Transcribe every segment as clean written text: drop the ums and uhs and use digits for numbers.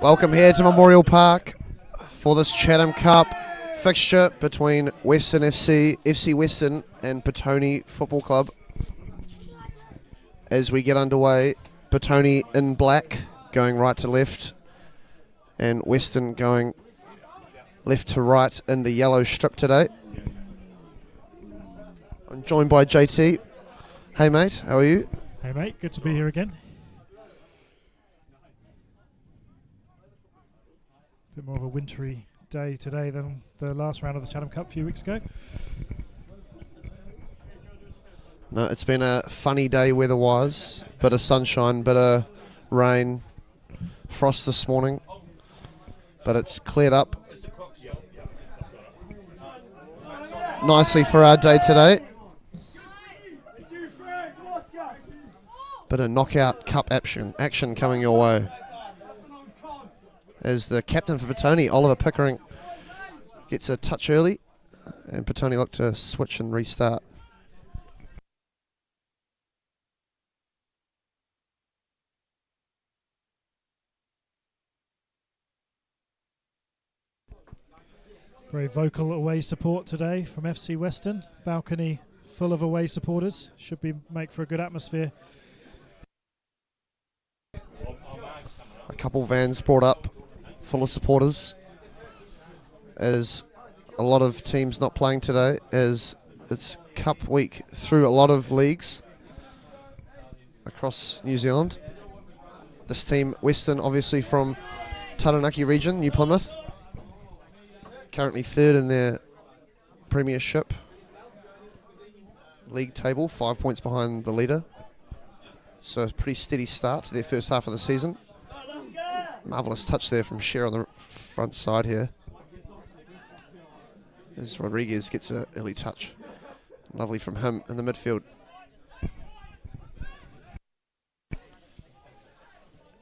Welcome here to Memorial Park for this Chatham Cup fixture between Western FC, FC Western and Petone Football Club. As we get underway, Petone in black, going right to left, and Western going left to right in the yellow strip today. I'm joined by JT. Hey mate, how are you? Hey mate, good to be here again. A bit more of a wintry day today than the last round of the Chatham Cup a few weeks ago. No, it's been a funny day weather-wise. Bit of sunshine, bit of rain, frost this morning, but it's cleared up nicely for our day today. Bit of knockout cup action coming your way. As the captain for Petone, Oliver Pickering, gets a touch early, and Petone look to switch and restart. Very vocal away support today from FC Western. Balcony full of away supporters. Should make for a good atmosphere. A couple vans brought up, full of supporters, as a lot of teams not playing today, as it's Cup week through a lot of leagues across New Zealand. This team, Western, obviously from Taranaki region, New Plymouth, currently third in their premiership league table, 5 points behind the leader. So a pretty steady start to their first half of the season. Marvellous touch there from Sher on the front side here, as Rodriguez gets an early touch. Lovely from him in the midfield.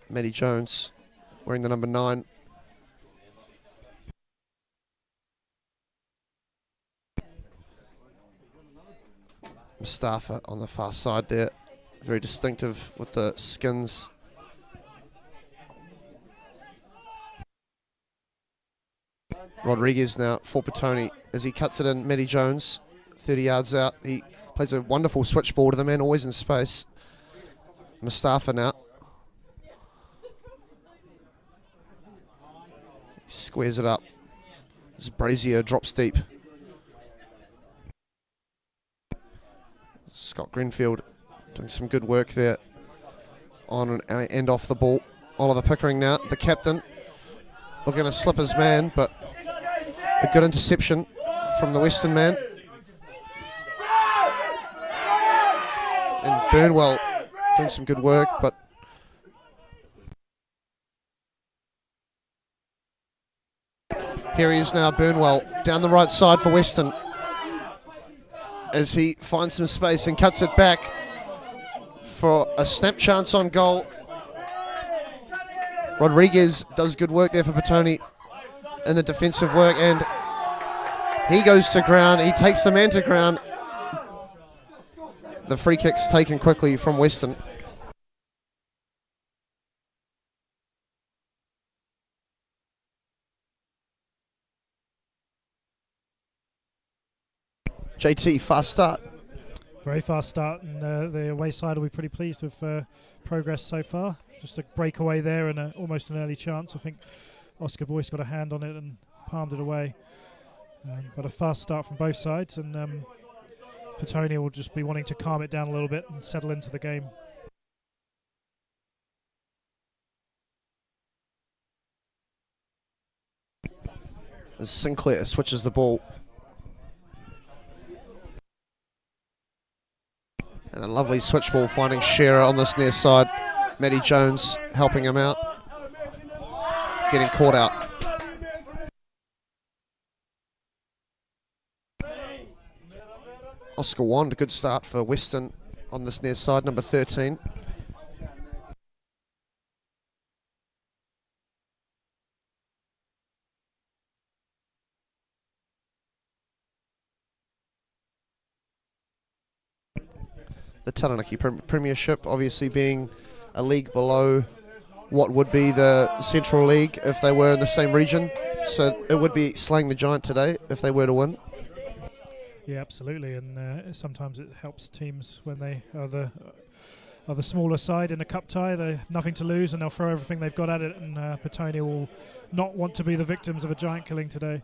Matty Jones wearing the number 9. Mustafa on the far side there, very distinctive with the skins. Rodriguez now for Petone as he cuts it in. Matty Jones, 30 yards out. He plays a wonderful switch ball to the man always in space. Mustafa now. He squares it up. As Brazier drops deep. Scott Greenfield doing some good work there on and off the ball. Oliver Pickering now, the captain, looking to slip his man, but a good interception from the Western man. And Burnwell doing some good work, but here he is now, Burnwell, down the right side for Western, as he finds some space and cuts it back for a snap chance on goal. Rodriguez does good work there for Petone in the defensive work, and he goes to ground. He takes the man to ground. The free kick's taken quickly from Western. JT, fast start. Very fast start, and the away side will be pretty pleased with progress so far. Just a breakaway there and almost an early chance. I think Oscar Boyce got a hand on it and palmed it away. But a fast start from both sides, and Petone will just be wanting to calm it down a little bit and settle into the game. As Sinclair switches the ball. And a lovely switch ball finding Shearer on this near side. Matty Jones helping him out. Getting caught out. Oscar Wand, a good start for Western on this near side, number 13. The Taranaki Premiership obviously being a league below what would be the Central League if they were in the same region. So it would be slaying the giant today if they were to win. Yeah, absolutely, and sometimes it helps teams when they are the smaller side in a cup tie. They have nothing to lose and they'll throw everything they've got at it, and Petone will not want to be the victims of a giant killing today.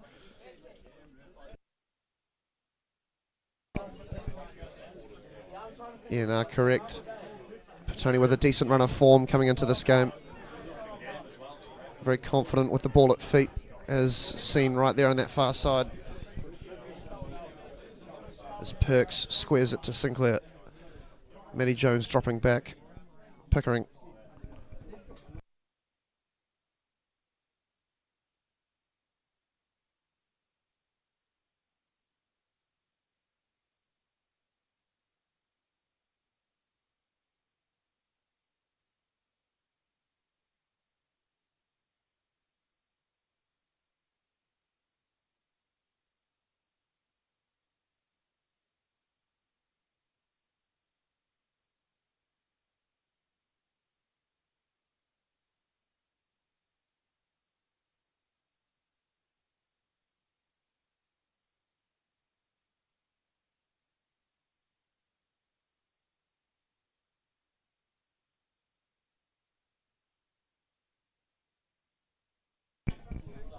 Yeah, no, correct. Petone with a decent run of form coming into this game. Very confident with the ball at feet, as seen right there on that far side. As Perks squares it to Sinclair. Matty Jones dropping back. Pickering.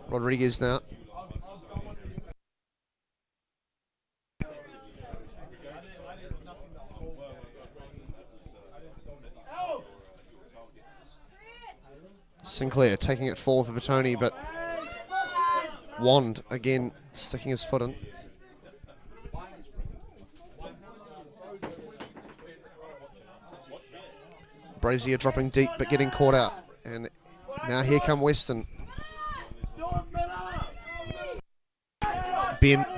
Rodriguez now. Sinclair taking it forward for Petone, but Wand again sticking his foot in. Brazier dropping deep but getting caught out. And now here come Western.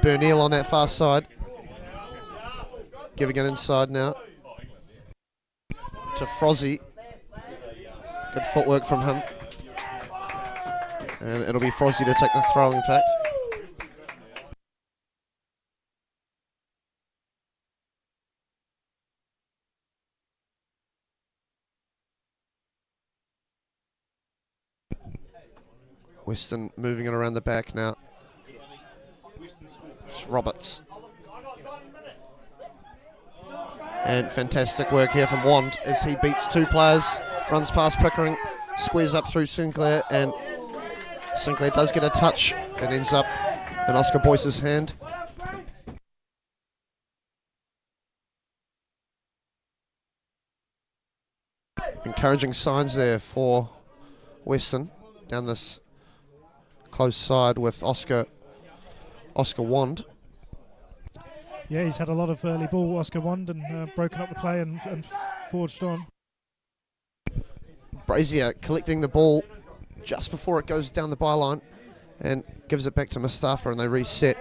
Burnell on that far side. Giving it inside now. To Frozzy. Good footwork from him. And it'll be Frozzy to take the throw, in fact. Weston moving it around the back now. It's Roberts. And fantastic work here from Wand as he beats two players, runs past Pickering, squares up through Sinclair, and Sinclair does get a touch and ends up in Oscar Boyce's hand. Encouraging signs there for Weston down this close side with Oscar Wand. Yeah, he's had a lot of early ball, Oscar Wand, and broken up the play and forged on. Brazier collecting the ball just before it goes down the byline and gives it back to Mustafa, and they reset.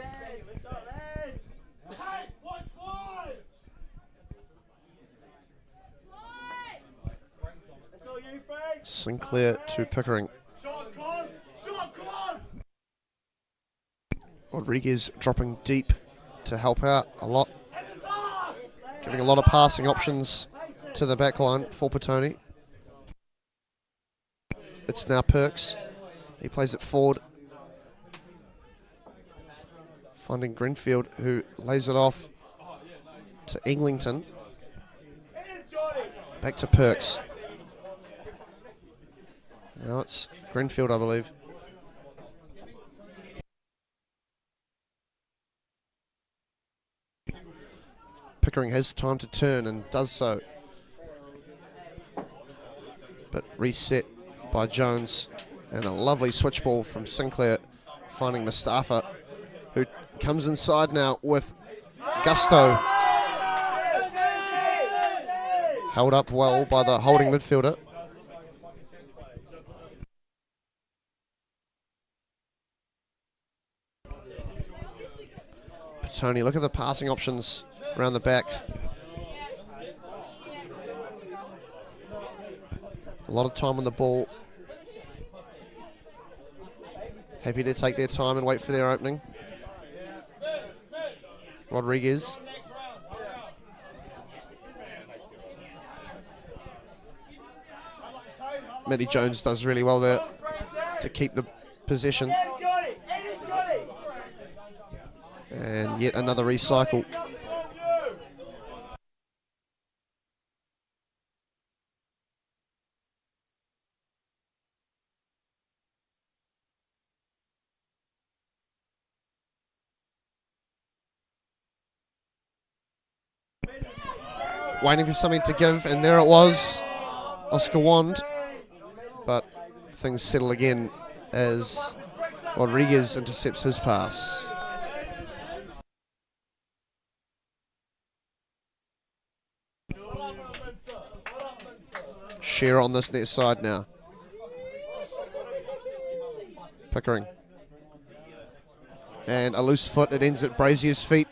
Sinclair to Pickering. Rodriguez dropping deep to help out a lot. Giving a lot of passing options to the back line for Petone. It's now Perks. He plays it forward. Finding Greenfield, who lays it off to Eglinton. Back to Perks. Now it's Greenfield, I believe. Pickering has time to turn and does so. But reset by Jones, and a lovely switch ball from Sinclair, finding Mustafa, who comes inside now with gusto. Held up well by the holding midfielder. Petone, look at the passing options around the back. A lot of time on the ball. Happy to take their time and wait for their opening. Rodriguez. Matty Jones does really well there to keep the possession. And yet another recycle. Waiting for something to give, and there it was. Oscar Wand. But things settle again as Rodriguez intercepts his pass. Shearer on this near side now. Pickering. And a loose foot, it ends at Brazier's feet.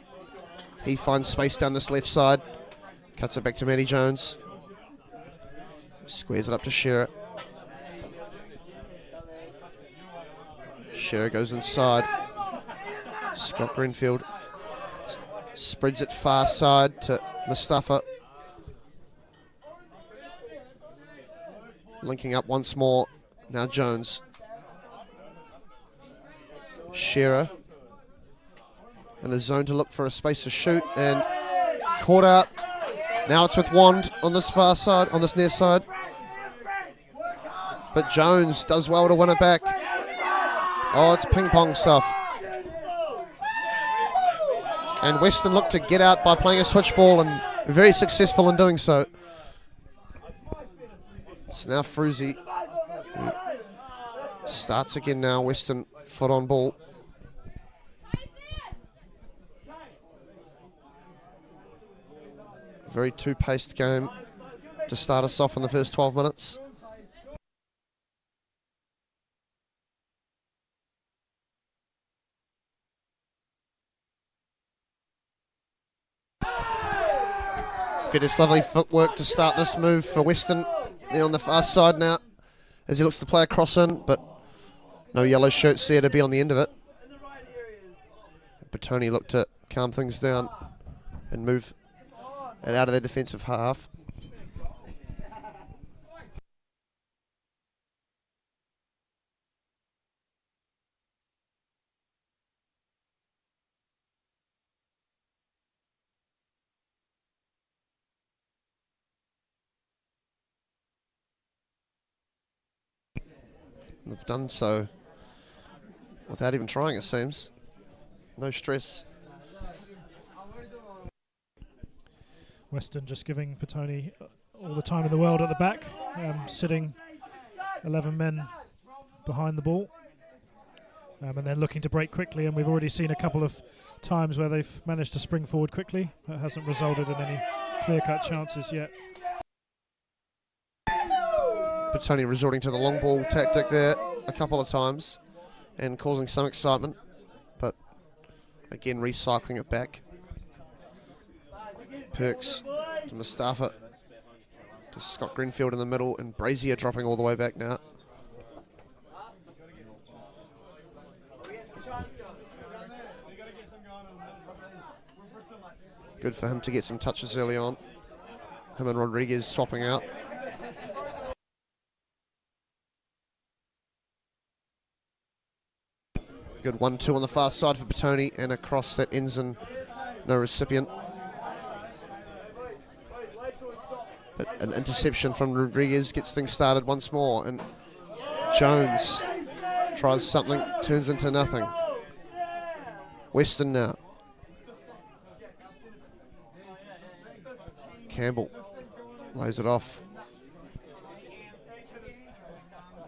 He finds space down this left side. Cuts it back to Matty Jones. Squares it up to Shearer. Shearer goes inside. Scott Greenfield spreads it far side to Mustafa. Linking up once more. Now Jones. Shearer in a zone to look for a space to shoot, and caught out. Now it's with Wand on this far side, on this near side. But Jones does well to win it back. Oh, it's ping pong stuff. And Western looked to get out by playing a switch ball, and very successful in doing so. It's now Fruzy who starts again now. Western foot on ball. Very two-paced game to start us off in the first 12 minutes. Fettis, lovely footwork to start this move for Western. They're on the far side now as he looks to play a cross in, but no yellow shirts there to be on the end of it. Petone looked to calm things down and move it out of their defensive half. They've done so without even trying, it seems. No stress. Western just giving Petone all the time in the world at the back, sitting 11 men behind the ball, and then looking to break quickly, and we've already seen a couple of times where they've managed to spring forward quickly. That hasn't resulted in any clear-cut chances yet. Petone resorting to the long ball tactic there a couple of times and causing some excitement, but again recycling it back. Perks to Mustafa to Scott Greenfield in the middle, and Brazier dropping all the way back now. Good for him to get some touches early on. Him and Rodriguez swapping out. Good 1-2 on the far side for Petone, and a cross that ends in no recipient. But an interception from Rodriguez gets things started once more, and Jones tries something, turns into nothing. Western now. Campbell lays it off.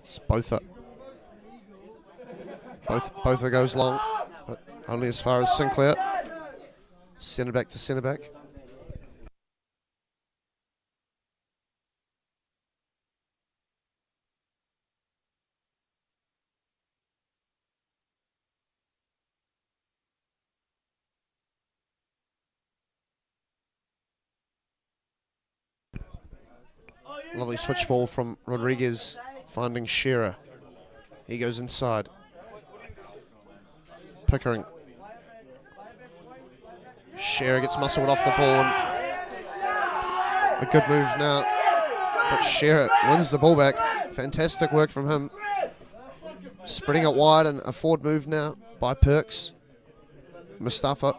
It's Botha. Botha goes long, but only as far as Sinclair. Centre back to centre back. Lovely switch ball from Rodriguez, finding Shearer. He goes inside. Pickering. Shearer gets muscled off the ball. And a good move now But Sherritt wins the ball back. Fantastic work from him. Spreading it wide and a forward move now by Perks. Mustafa.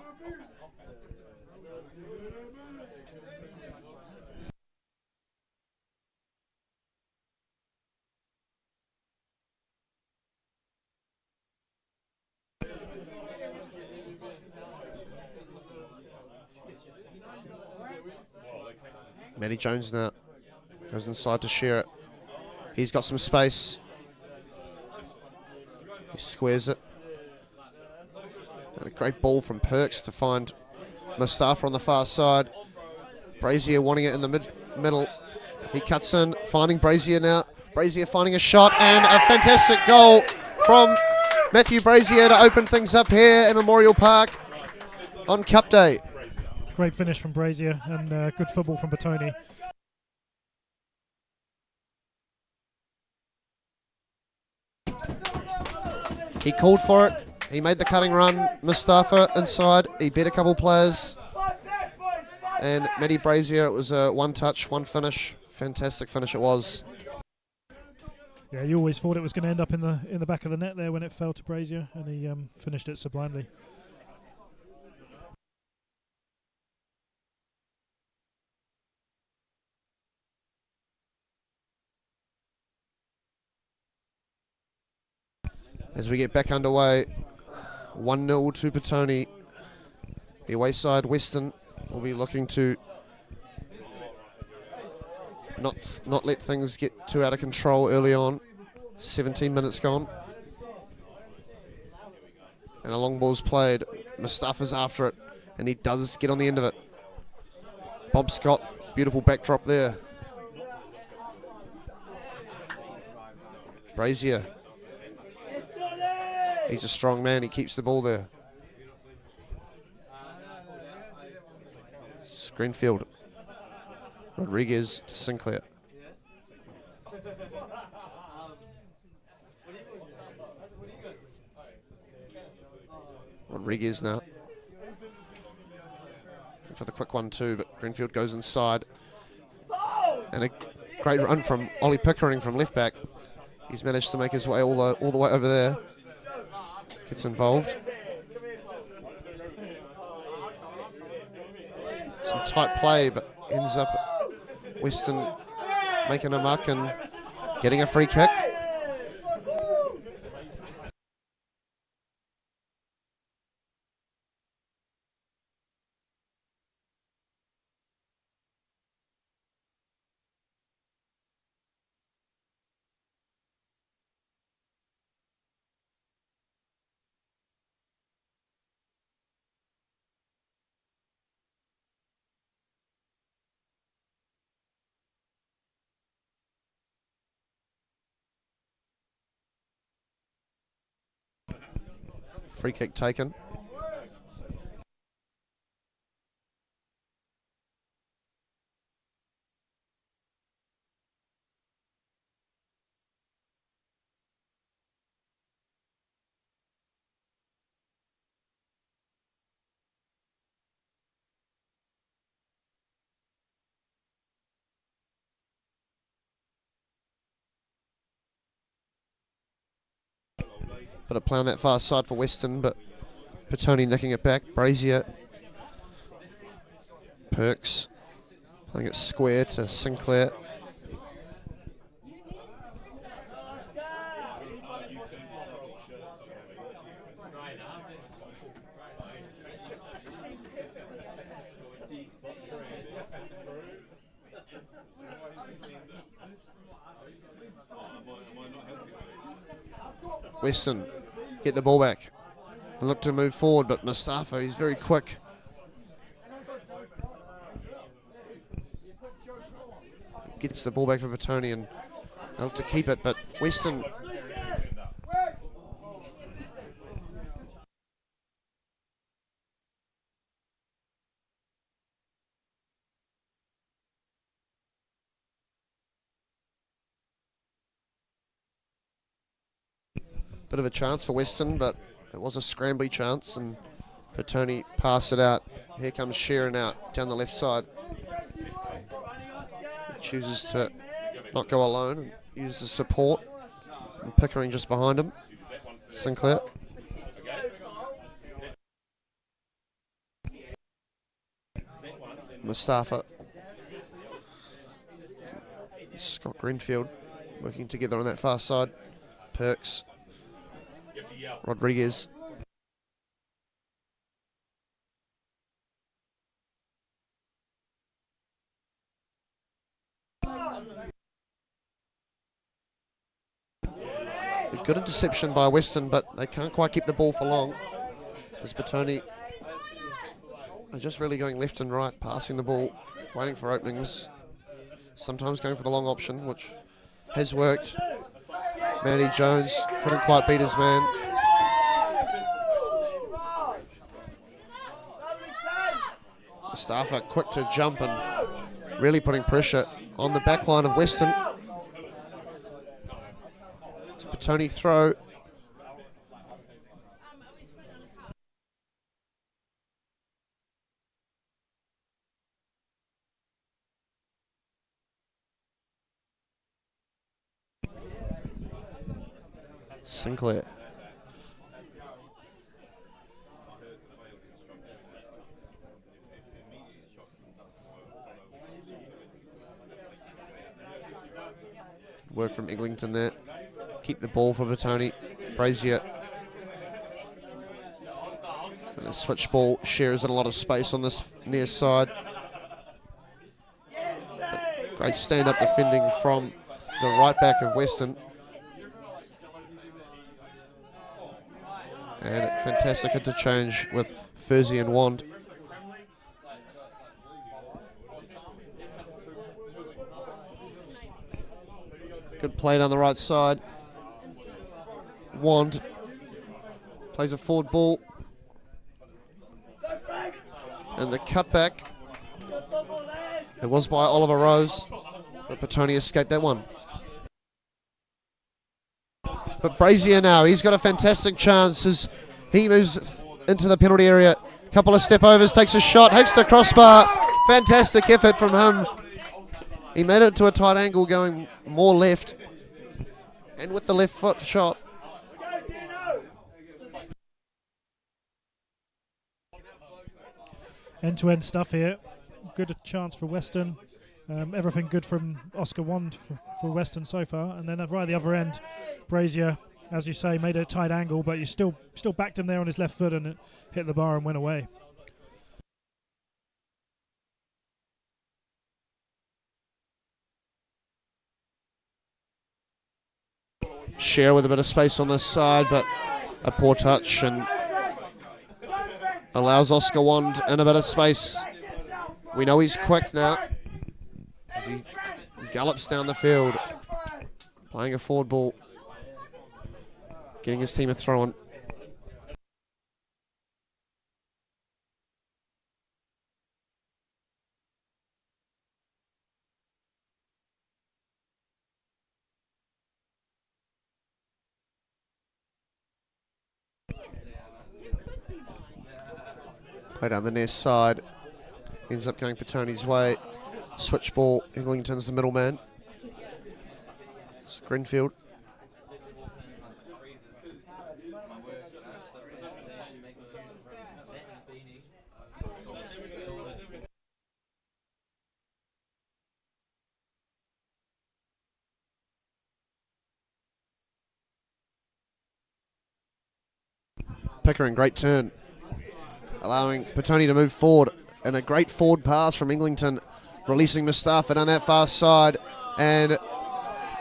Matty Jones now goes inside to Sherritt. He's got some space. He squares it. And a great ball from Perks to find Mustafa on the far side. Brazier wanting it in the middle. He cuts in, finding Brazier now. Brazier finding a shot and a fantastic goal from Matthew Brazier to open things up here at Memorial Park on Cup Day. Great finish from Brazier and good football from Petone. He called for it. He made the cutting run. Mustafa inside. He beat a couple players. And Matty Brazier, it was a one touch, one finish. Fantastic finish it was. Yeah, you always thought it was going to end up in the back of the net there when it fell to Brazier, and he finished it sublimely. As we get back underway, 1-0 to Petone. The away side, Western, will be looking to not let things get too out of control early on. 17 minutes gone. And a long ball's played. Mustafa's after it, and he does get on the end of it. Bob Scott, beautiful backdrop there. Brazier. He's a strong man, he keeps the ball there. Greenfield. Rodriguez to Sinclair. Rodriguez now. For the quick one too, but Greenfield goes inside. And a great run from Ollie Pickering from left back. He's managed to make his way all the way over there. Gets involved. Some tight play, but ends up Western making a muck and getting a free kick. Free kick taken. Bit of play on that far side for Western, but Petone nicking it back. Brazier. Perks. Playing it square to Sinclair. Western get the ball back and look to move forward, but Mustafa, he's very quick. Gets the ball back for Petone and they look to keep it, but Western bit of a chance for Western, but it was a scrambly chance and Petone passed it out. Here comes Sheeran out down the left side. He chooses to not go alone and use the support. And Pickering just behind him. Sinclair. Mustafa. Scott Greenfield working together on that far side. Perks. Rodriguez. A good interception by Western, but they can't quite keep the ball for long. As Petone are just really going left and right, passing the ball, waiting for openings. Sometimes going for the long option, which has worked. Manny Jones couldn't quite beat his man. Mustafa quick to jump and really putting pressure on the back line of Western. It's a Petone throw. Sinclair. Word from Eglinton there. Keep the ball for Petone. Brazier. And a switch ball shares in a lot of space on this near side. But great stand-up defending from the right back of Western. And a fantastic interchange with Furzy and Wand. Good play down the right side. Wand plays a forward ball. And the cutback. It was by Oliver Rose, but Petone escaped that one. But Brazier now, he's got a fantastic chance as he moves into the penalty area. Couple of step overs, takes a shot, hits the crossbar. Fantastic effort from him. He made it to a tight angle going more left. And with the left foot shot. End-to-end stuff here. Good chance for Western. Everything good from Oscar Wand for Western so far. And then right at the other end, Brazier, as you say, made a tight angle, but you still backed him there on his left foot and it hit the bar and went away. Share with a bit of space on this side, but a poor touch and allows Oscar Wand in a bit of space. We know he's quick now as he gallops down the field, playing a forward ball, getting his team a throw-in. Play down the near side. Ends up going Petone's way. Switch ball. Eglinton's the middleman. It's Greenfield. Pickering, great turn, allowing Petone to move forward, and a great forward pass from Eglinton, releasing Mustafa down that far side, and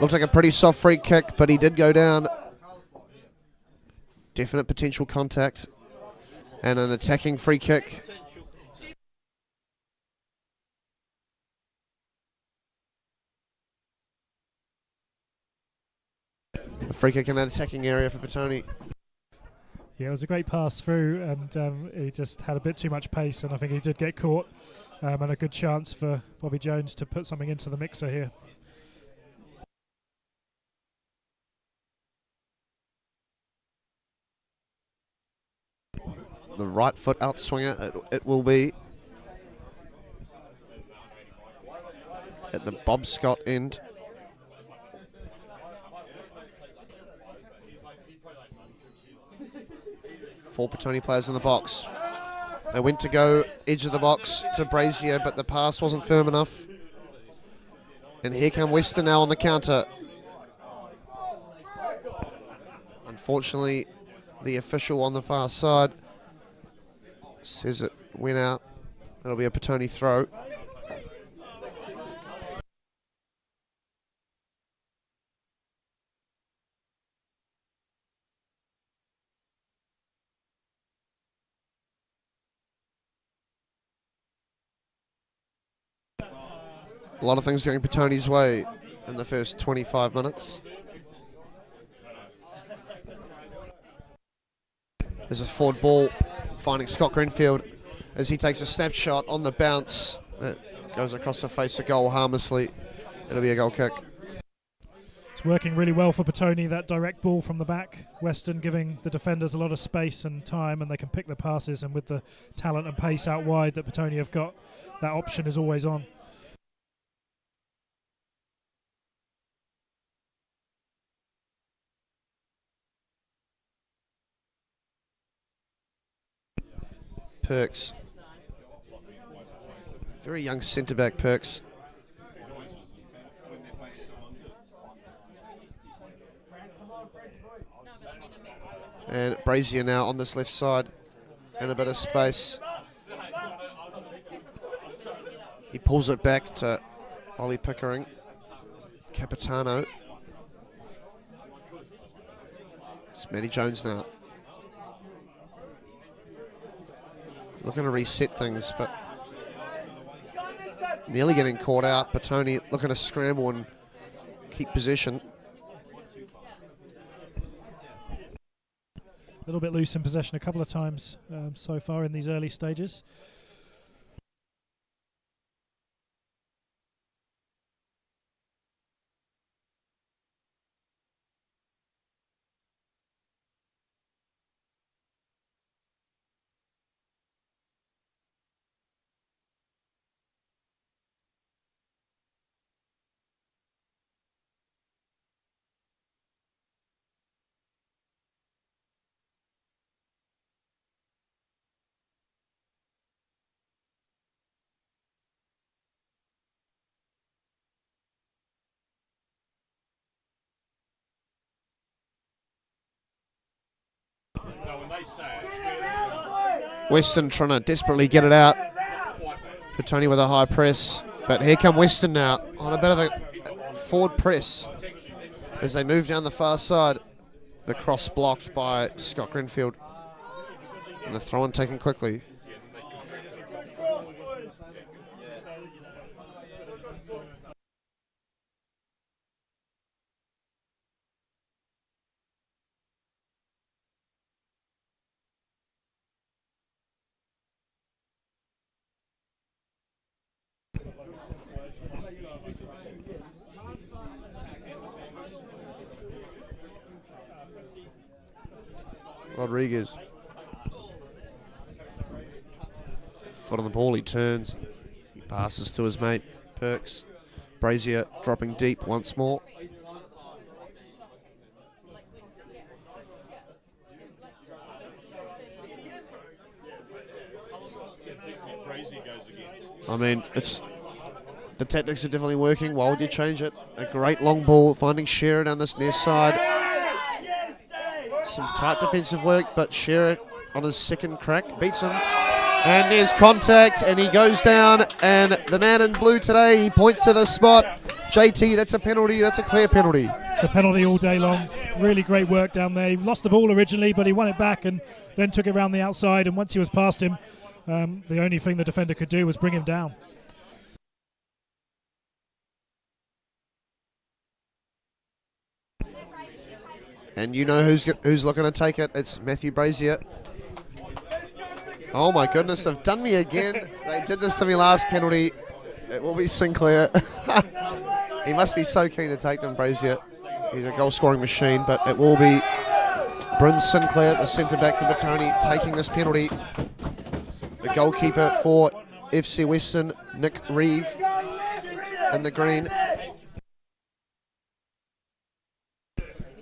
looked like a pretty soft free kick, but he did go down. Definite potential contact, and an attacking free kick. A free kick in that attacking area for Petone. Yeah, it was a great pass through, and he just had a bit too much pace, and I think he did get caught, and a good chance for Bobby Jones to put something into the mixer here. The right foot outswinger, it will be at the Bob Scott end. Four Petone players in the box. They went to go edge of the box to Brazier, but the pass wasn't firm enough. And here come Western now on the counter. Unfortunately, the official on the far side says it went out. It'll be a Petone throw. A lot of things going Petone's way in the first 25 minutes. There's a forward ball finding Scott Greenfield as he takes a snapshot on the bounce. It goes across the face of goal harmlessly. It'll be a goal kick. It's working really well for Petone, that direct ball from the back. Western giving the defenders a lot of space and time, and they can pick the passes, and with the talent and pace out wide that Petone have got, that option is always on. Perks. Very young centre-back, Perks. And Brazier now on this left side in a bit of space. He pulls it back to Ollie Pickering. Capitano. It's Matty Jones now. Looking to reset things, but nearly getting caught out. Petone looking to scramble and keep possession. A little bit loose in possession a couple of times so far in these early stages. Western trying to desperately get it out. Petone with a high press. But here come Western now on a bit of a forward press as they move down the far side. The cross blocked by Scott Greenfield. And the throw-in taken quickly. Rodriguez. Foot on the ball, he turns. He passes to his mate, Perks. Brazier dropping deep once more. I mean, the tactics are definitely working. Why would you change it? A great long ball, finding Shearer down this near side. Some tight defensive work, but Shearer on his second crack beats him. And there's contact, and he goes down. And the man in blue today, he points to the spot. JT, that's a penalty. That's a clear penalty. It's a penalty all day long. Really great work down there. He lost the ball originally, but he won it back and then took it around the outside. And once he was past him, the only thing the defender could do was bring him down. And you know who's looking to take it. It's Matthew Brazier. Oh my goodness, they've done me again. They did this to me last penalty. It will be Sinclair. He must be so keen to take them, Brazier. He's a goal-scoring machine, but it will be Bryn Sinclair, the centre-back for Petone, taking this penalty. The goalkeeper for FC Western, Nick Reeve, in the green.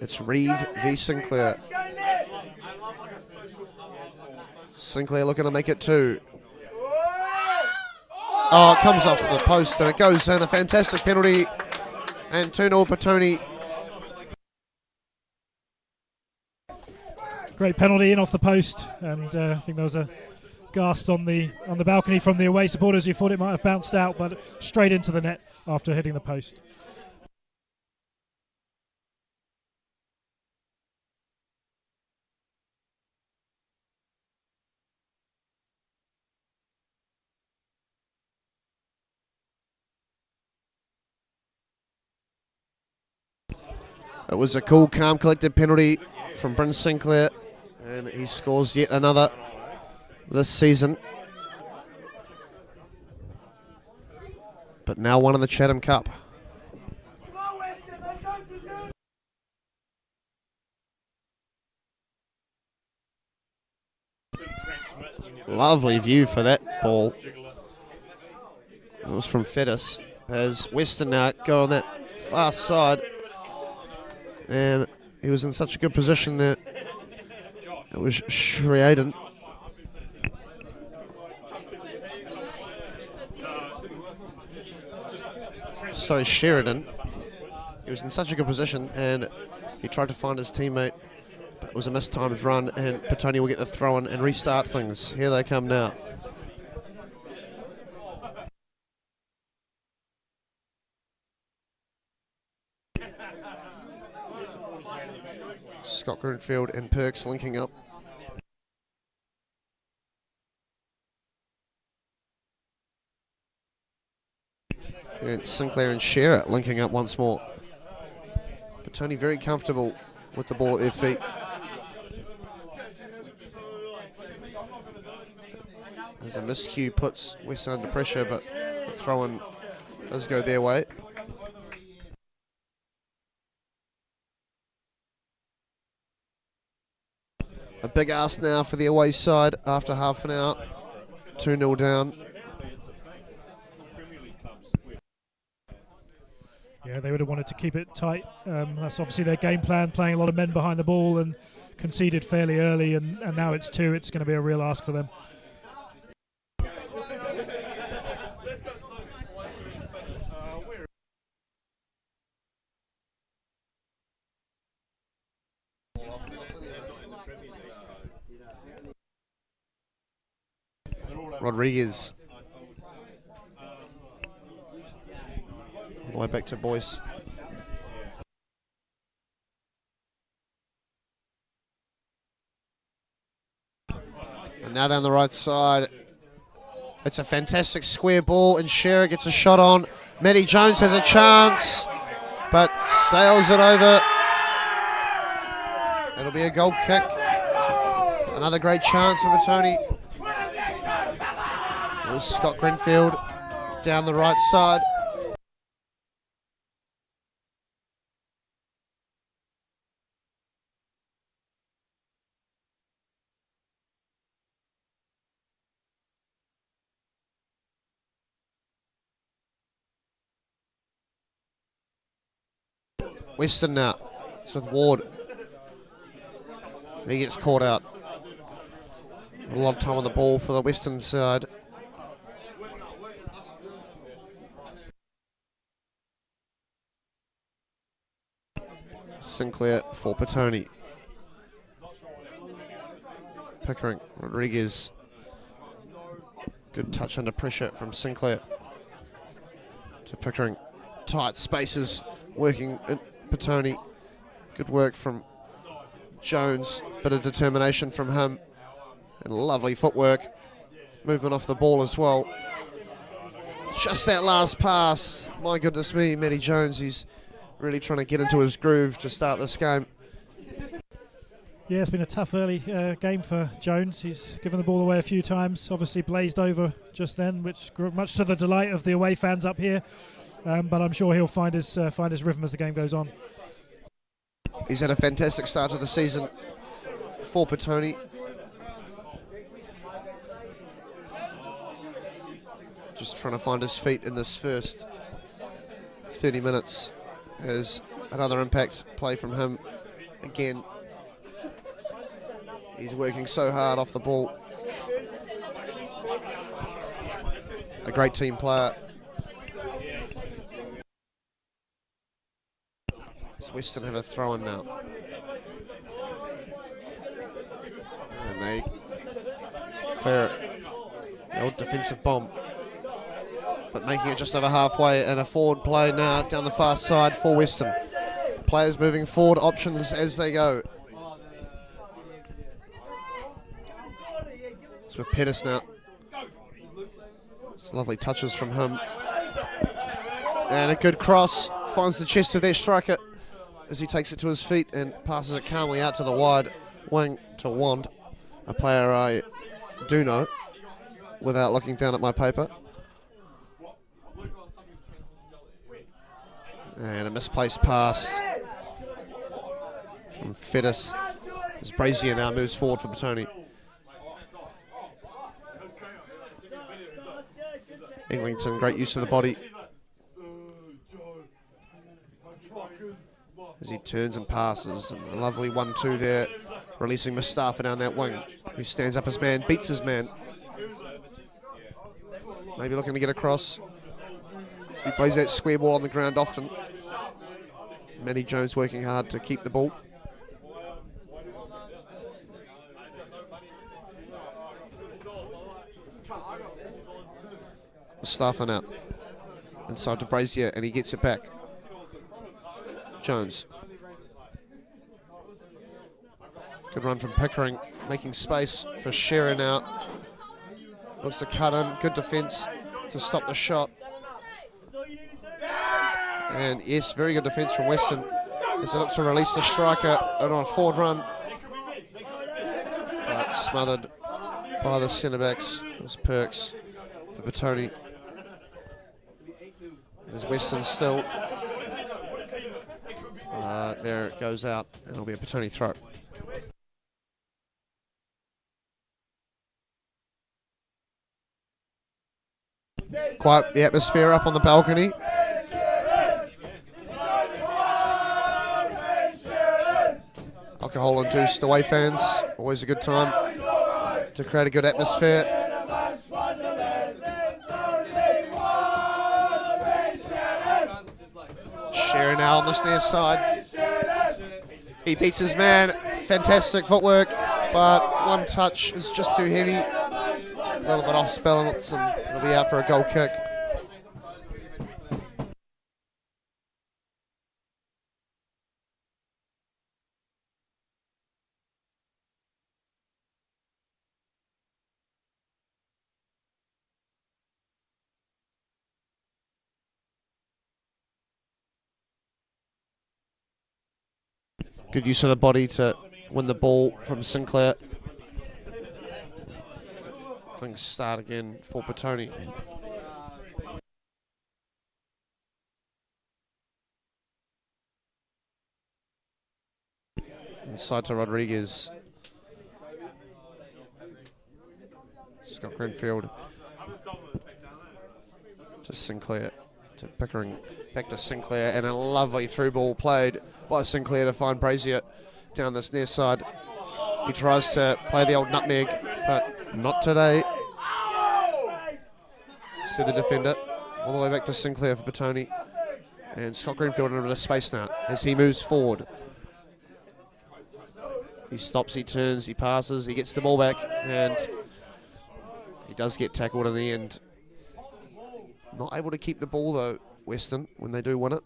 It's Reeve v Sinclair. Sinclair looking to make it 2. Oh, it comes off the post and it goes in. A fantastic penalty. And 2-0 Petone. Great penalty in off the post, and I think there was a gasp on the balcony from the away supporters who thought it might have bounced out, but straight into the net after hitting the post. It was a cool, calm, collected penalty from Bryn Sinclair, and he scores yet another this season. But now one in the Chatham Cup. Lovely view for that ball. It was from Fettis, as Western now go on that far side. And he was in such a good position that it was Shriaden. Sorry, Sheridan. He was in such a good position and he tried to find his teammate, but it was a mistimed run, and Petone will get the throw in and restart things. Here they come now. Scott Greenfield and Perks linking up. And Sinclair and Shearer linking up once more. Petone very comfortable with the ball at their feet. As a miscue puts Western under pressure, but the throw-in does go their way. A big ask now for the away side after half an hour. 2-0 down. Yeah, they would have wanted to keep it tight. That's obviously their game plan, playing a lot of men behind the ball, and conceded fairly early, and now it's 2. It's going to be a real ask for them. Rodriguez. All the way back to Boyce. And now down the right side. It's a fantastic square ball, and Shearer gets a shot on. Matty Jones has a chance, but sails it over. It'll be a goal kick. Another great chance for Petone. It was Scott Greenfield down the right side. Western now. It's with Ward. He gets caught out. A lot of time on the ball for the Western side. Sinclair for Petone. Pickering, Rodriguez. Good touch under pressure from Sinclair to Pickering. Tight spaces, working in Petone. Good work from Jones, bit of determination from him, and lovely footwork. Movement off the ball as well. Just that last pass. My goodness me, Matty Jones, he's really trying to get into his groove to start this game. Yeah, it's been a tough early game for Jones. He's given the ball away a few times, obviously blazed over just then, which much to the delight of the away fans up here. But I'm sure he'll find his rhythm as the game goes on. He's had a fantastic start to the season for Petone. Just trying to find his feet in this first 30 minutes. As another impact play from him Again, he's working so hard off the ball. A great team player. Does Western have a throw-in now? And they clear it. The old defensive bomb. But making it just over halfway, and a forward play now down the far side for Western. Players moving forward, options as they go. It's with Pettis now. It's lovely touches from him. And a good cross, finds the chest of their striker as he takes it to his feet and passes it calmly out to the wide wing to Wand, a player I do know without looking down at my paper. And a misplaced pass from Fettis as Brazier now moves forward for Petone. Eglinton, great use of the body as he turns and passes. And a lovely 1-2 there, releasing Mustafa down that wing, who stands up his man, beats his man. Maybe looking to get across. He plays that square ball on the ground often. Matty Jones working hard to keep the ball. Mustafa now. Inside to Brazier, and he gets it back. Jones. Good run from Pickering, making space for Shearer now. Looks to cut in, good defence to stop the shot. And yes, very good defence from Western as they look to release the striker and on a forward run. But smothered by the centre-backs. It was Perks for Petone. There's Western still. There it goes out, and it'll be a Petone throw. Quite the atmosphere up on the balcony. Alcohol-induced away fans, always a good time to create a good atmosphere. Shearer now on this near side. He beats his man, fantastic footwork, but one touch is just too heavy. A little bit off balance, and it'll be out for a goal kick. Good use of the body to win the ball from Sinclair. Things start again for Petone. Inside to Rodriguez. Scott Greenfield to Sinclair, to Pickering, back to Sinclair, and a lovely through ball played by Sinclair to find Brazier down this near side. He tries to play the old nutmeg, but not today. See the defender, all the way back to Sinclair for Petone. And Scott Greenfield in a bit of space now as he moves forward. He stops, he turns, he passes, he gets the ball back, and he does get tackled in the end. Not able to keep the ball though, Western, when they do win it.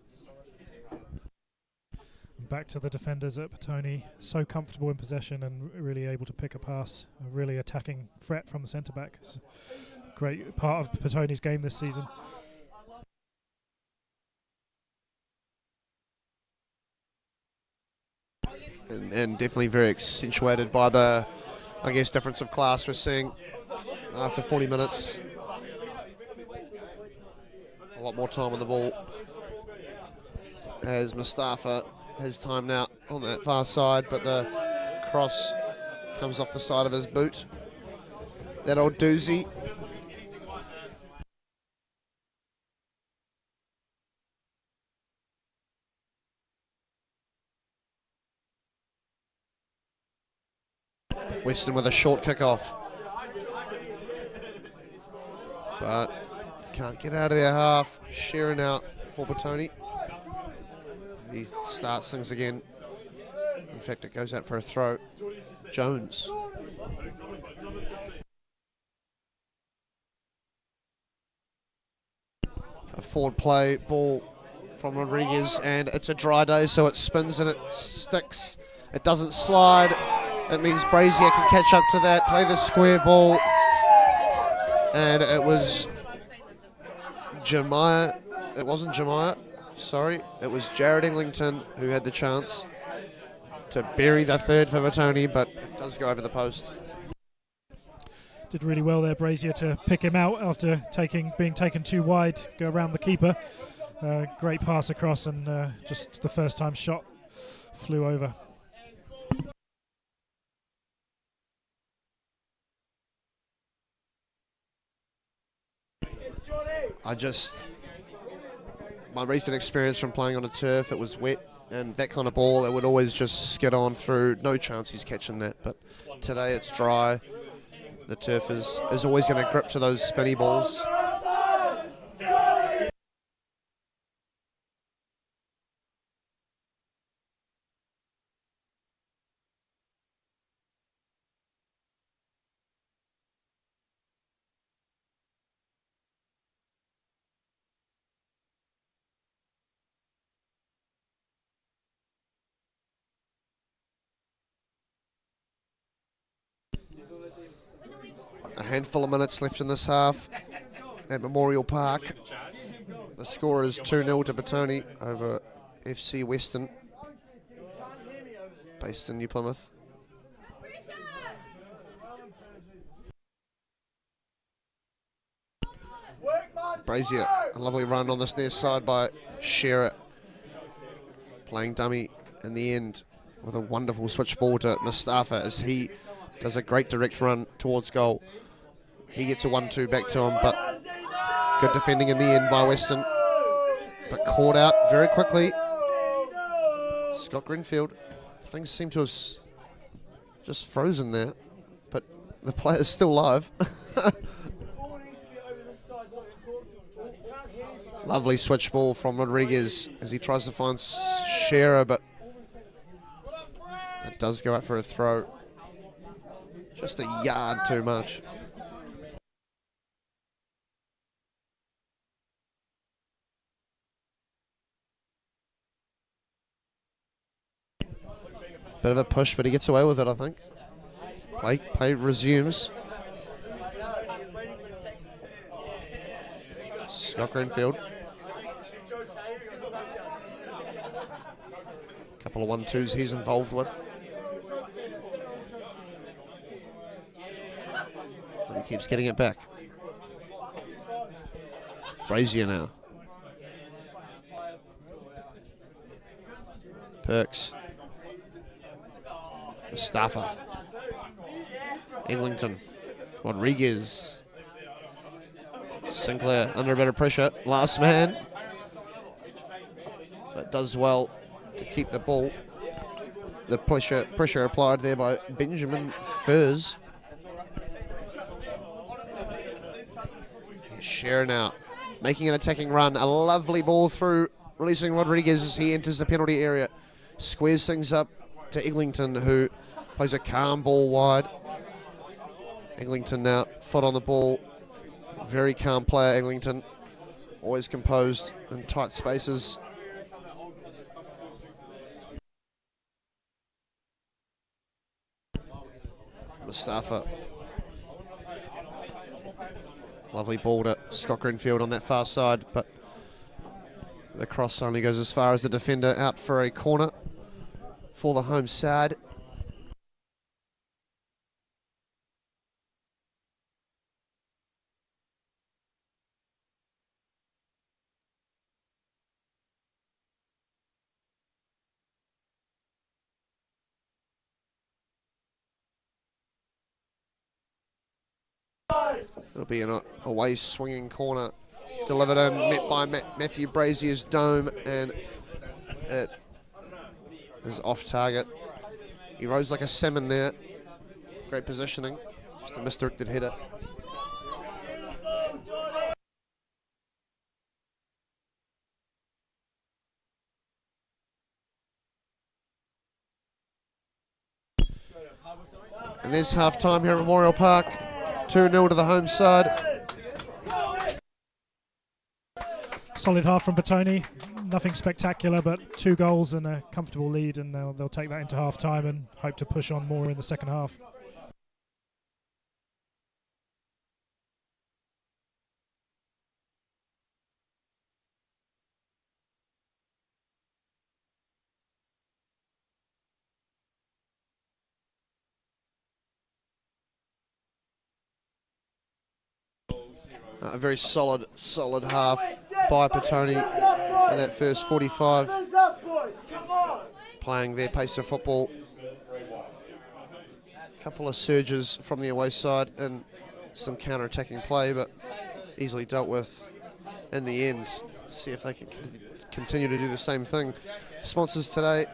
Back to the defenders at Petone, so comfortable in possession and really able to pick a pass. A really attacking threat from the centre-back. It's a great part of Petone's game this season. And definitely very accentuated by the, I guess, difference of class we're seeing after 40 minutes. A lot more time on the ball as Mustafa has time now on that far side, but the cross comes off the side of his boot. That old doozy. Western with a short kick-off. But can't get out of their half. Sharing out for Petone. He starts things again. In fact, it goes out for a throw. Jones. A forward play, ball from Rodriguez, and it's a dry day, so it spins and it sticks. It doesn't slide. It means Brazier can catch up to that, play the square ball. And it was Jemiah. It wasn't Jemiah, sorry. It was Jared Eglinton who had the chance to bury the third for Petone, but it does go over the post. Did really well there, Brazier, to pick him out after being taken too wide, go around the keeper. Great pass across, and just the first time shot flew over. My recent experience from playing on a turf, it was wet, and that kind of ball, it would always just skid on through. No chance he's catching that, but today it's dry. The turf is always going to grip to those spinny balls. A handful of minutes left in this half at Memorial Park. The score is 2-0 to Petone over FC Western, based in New Plymouth. Brazier, a lovely run on this near side by Shearer, playing dummy in the end with a wonderful switch ball to Mustafa as he does a great direct run towards goal. He gets a 1-2 back to him, but good defending in the end by Western. But caught out very quickly. Scott Greenfield. Things seem to have just frozen there, but the player's still live. Lovely switch ball from Rodriguez as he tries to find Shearer, but it does go out for a throw. Just a yard too much. Bit of a push, but he gets away with it, I think. Play resumes. Scott Greenfield. Couple of 1-2s he's involved with. But he keeps getting it back. Brazier now. Perks. Mustafa. Eglinton. Rodriguez. Sinclair under a bit of pressure. Last man. But does well to keep the ball. The pressure applied there by Benjamin Furs. Sharon out. Making an attacking run. A lovely ball through. Releasing Rodriguez as he enters the penalty area. Squares things up to Eglinton, who plays a calm ball wide. Eglinton now, foot on the ball. Very calm player, Eglinton. Always composed in tight spaces. Mustafa. Lovely ball to Scott Greenfield on that far side, but the cross only goes as far as the defender, out for a corner for the home side. It'll be an away swinging corner delivered in, met by Matthew Brazier's dome, and it is off target. He rose like a salmon there. Great positioning. Just a misdirected header. And there's half time here at Memorial Park. 2-0 to the home side. Solid half from Petone. Nothing spectacular, but 2 goals and a comfortable lead, and they'll take that into half time and hope to push on more in the second half. A very solid half by Petone in that first 45. Playing their pace of football. A couple of surges from the away side and some counter-attacking play, but easily dealt with in the end. See if they can continue to do the same thing. Sponsors today,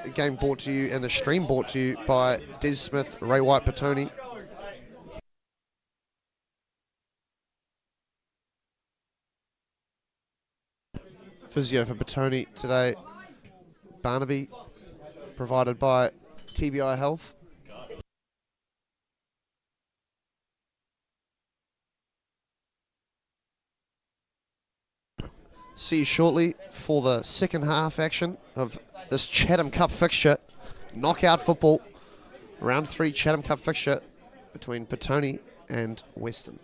the game brought to you and the stream brought to you by Des Smith, Ray White, Petone. Physio for Petone today, Barnaby, provided by TBI Health. See you shortly for the second half action of this Chatham Cup fixture. Knockout football, round 3 Chatham Cup fixture between Petone and Western.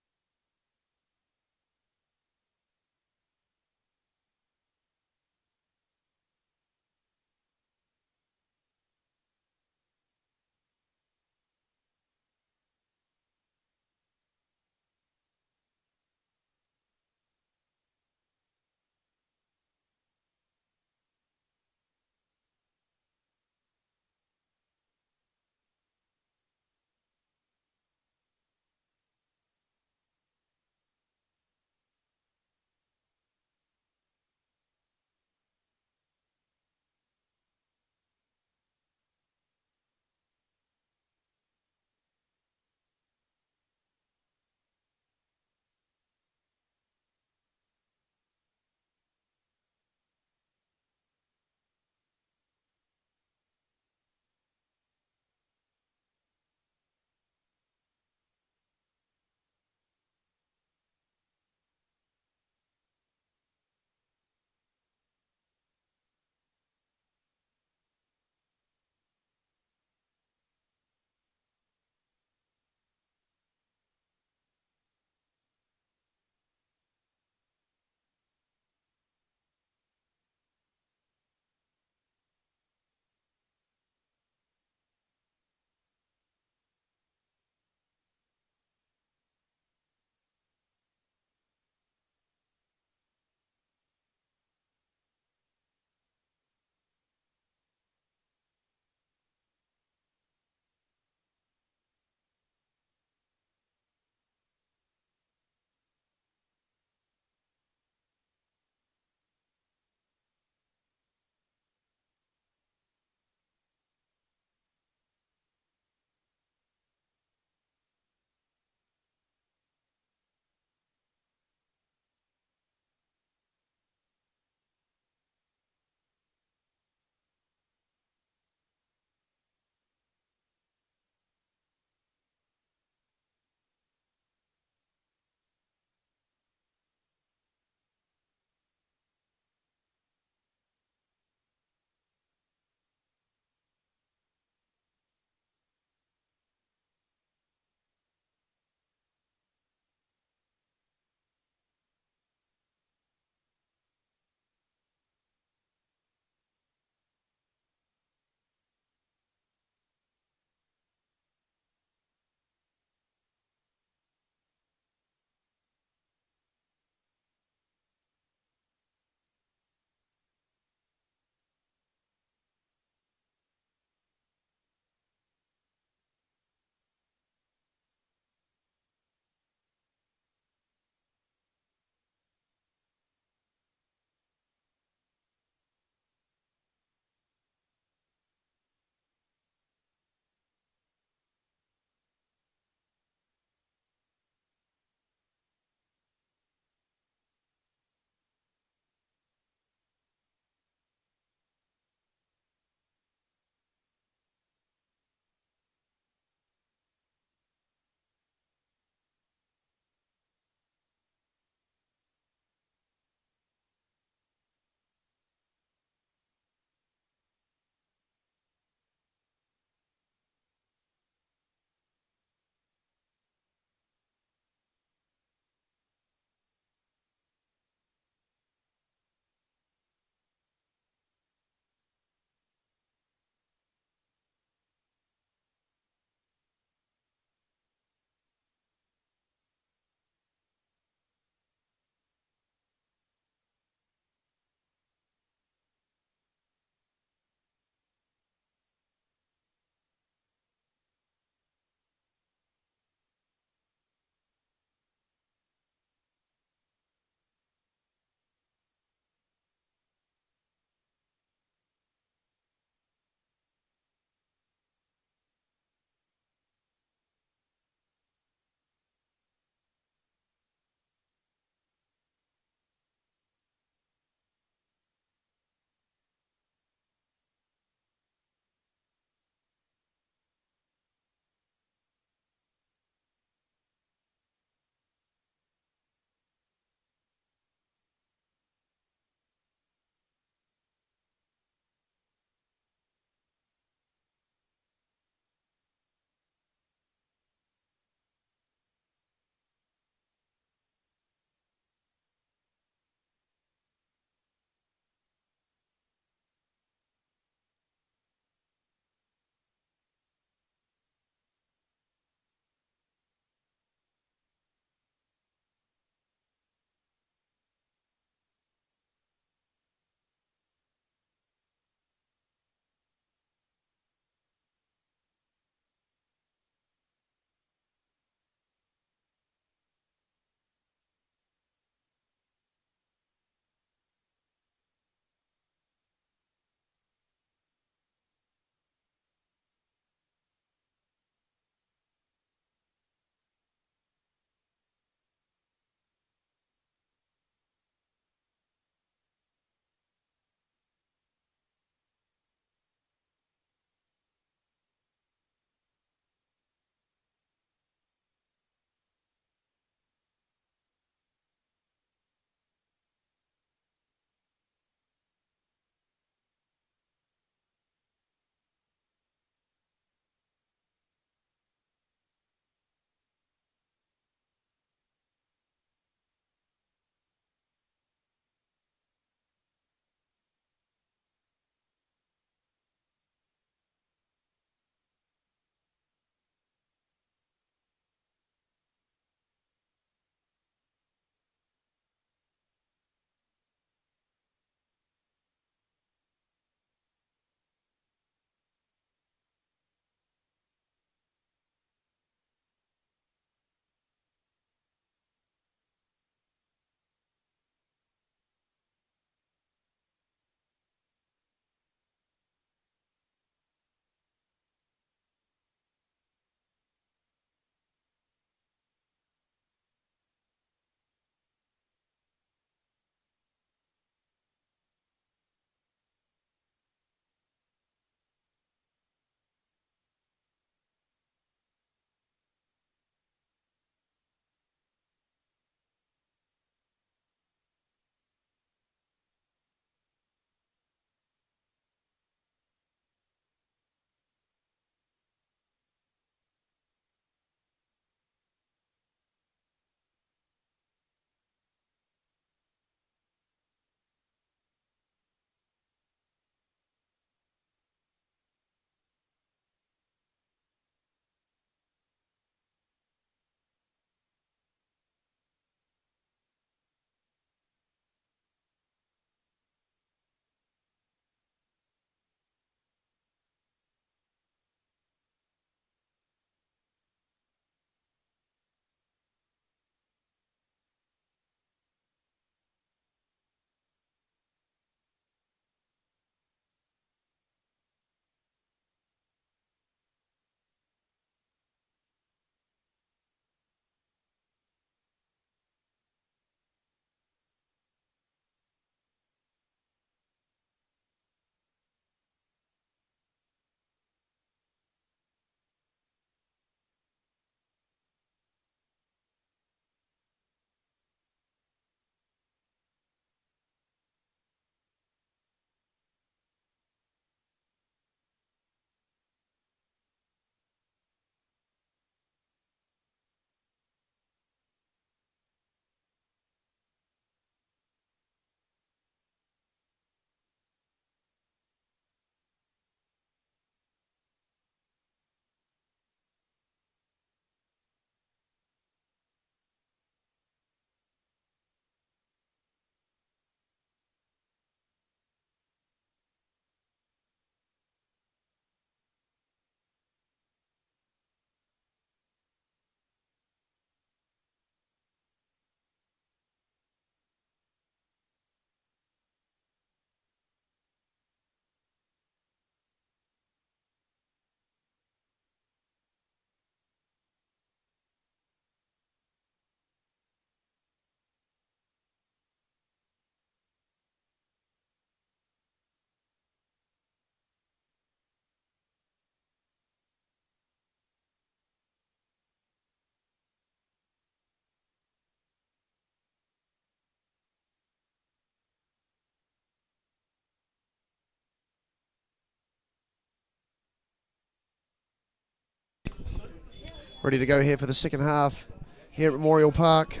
Ready to go here for the second half here at Memorial Park.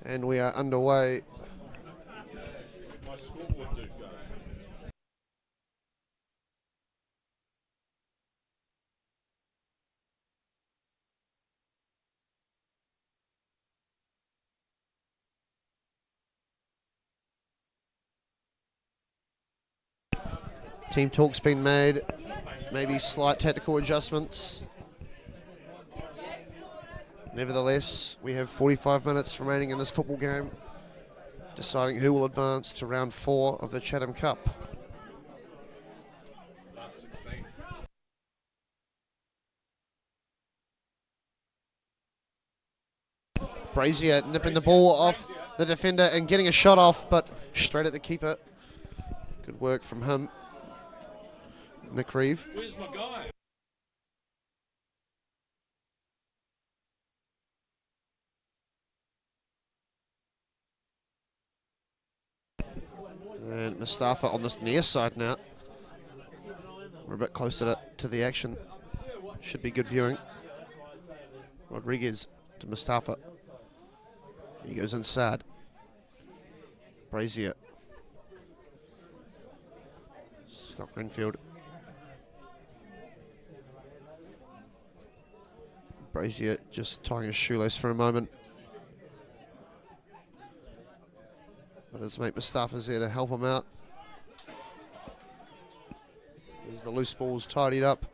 And we are underway. Team talk's been made. Maybe slight tactical adjustments. Nevertheless, we have 45 minutes remaining in this football game, deciding who will advance to round 4 of the Chatham Cup. Brazier nipping the ball off the defender and getting a shot off, but straight at the keeper. Good work from him. Nick Reeve. Where's my guy? And Mustafa on this near side now. We're a bit closer to the action. Should be good viewing. Rodriguez to Mustafa. He goes inside. Brazier. Scott Greenfield. Brazier just tying his shoelace for a moment. But his mate Mustafa's there to help him out. There's the loose balls tidied up.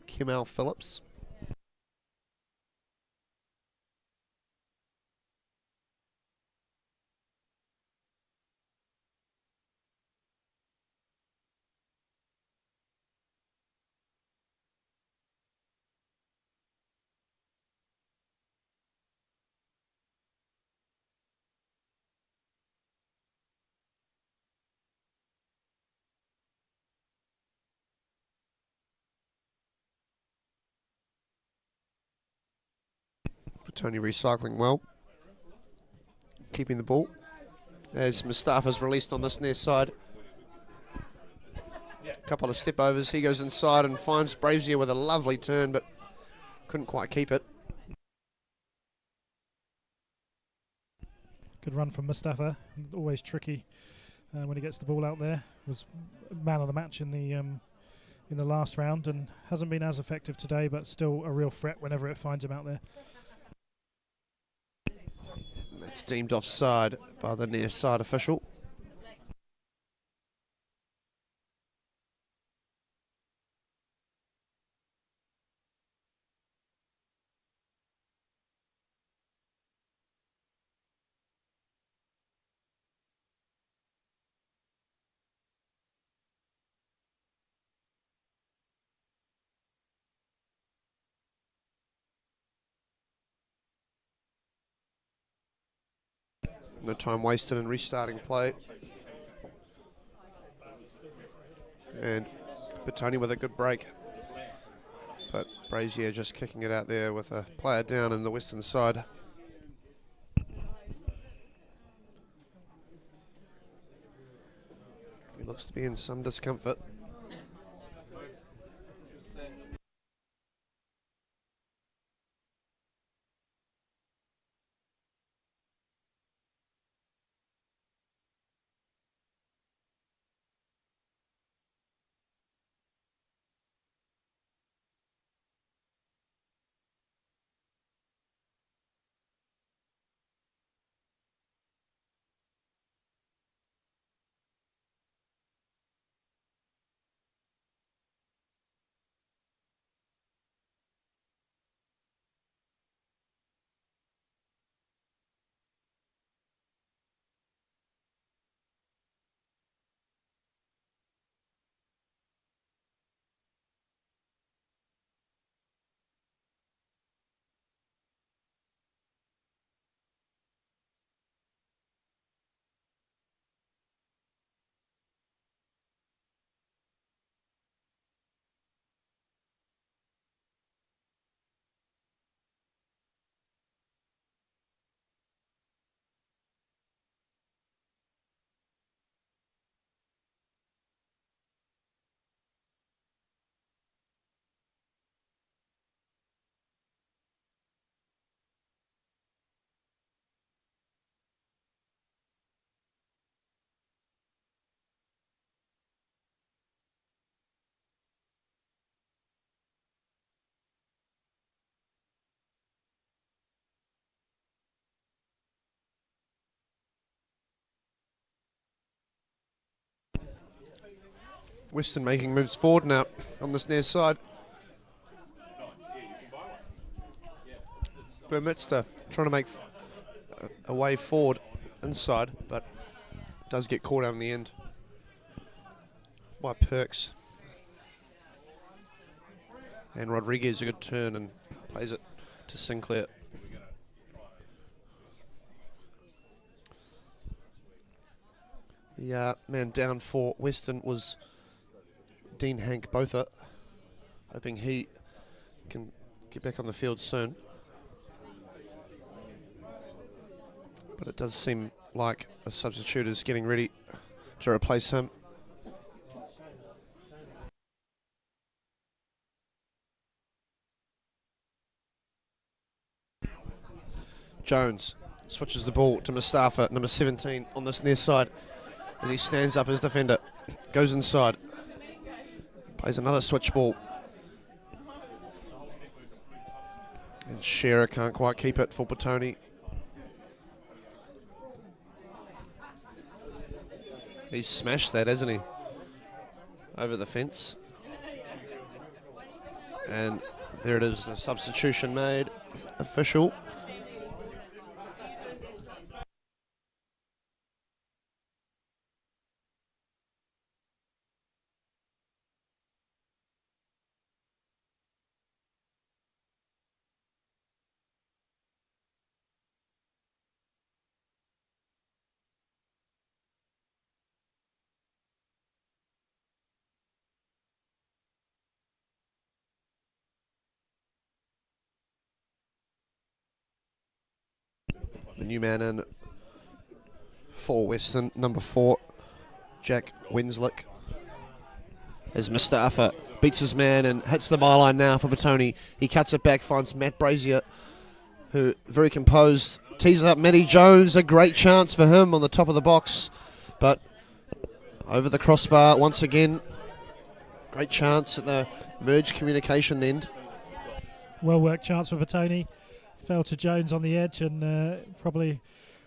Kemal Phillips. Petone recycling well. Keeping the ball. As Mustafa's released on this near side. Couple of step overs. He goes inside and finds Brazier with a lovely turn, but couldn't quite keep it. Good run from Mustafa. Always tricky when he gets the ball out there. Was man of the match in the last round and hasn't been as effective today, but still a real threat whenever it finds him out there. That's deemed offside by the near side official. No time wasted in restarting play. And Petone with a good break. But Brazier just kicking it out there with a player down in the western side. He looks to be in some discomfort. Western making moves forward now on this near side. Burmitster trying to make a way forward inside, but does get caught out in the end by Perks. And Rodriguez a good turn and plays it to Sinclair. The man down for Western was Dean Hank Botha, hoping he can get back on the field soon. But it does seem like a substitute is getting ready to replace him. Jones switches the ball to Mustafa, number 17, on this near side as he stands up as defender. Goes inside. Plays another switch ball. And Shearer can't quite keep it for Petone. He's smashed that, hasn't he? Over the fence. And there it is, the substitution made official. The new man in for Western, number 4, Jack Winslick. As Mustafa beats his man and hits the byline now for Petone. He cuts it back, finds Matt Brazier, who very composed, teases up Matty Jones. A great chance for him on the top of the box, but over the crossbar once again. Great chance at the merge communication end. Well worked chance for Petone. Fell to Jones on the edge and probably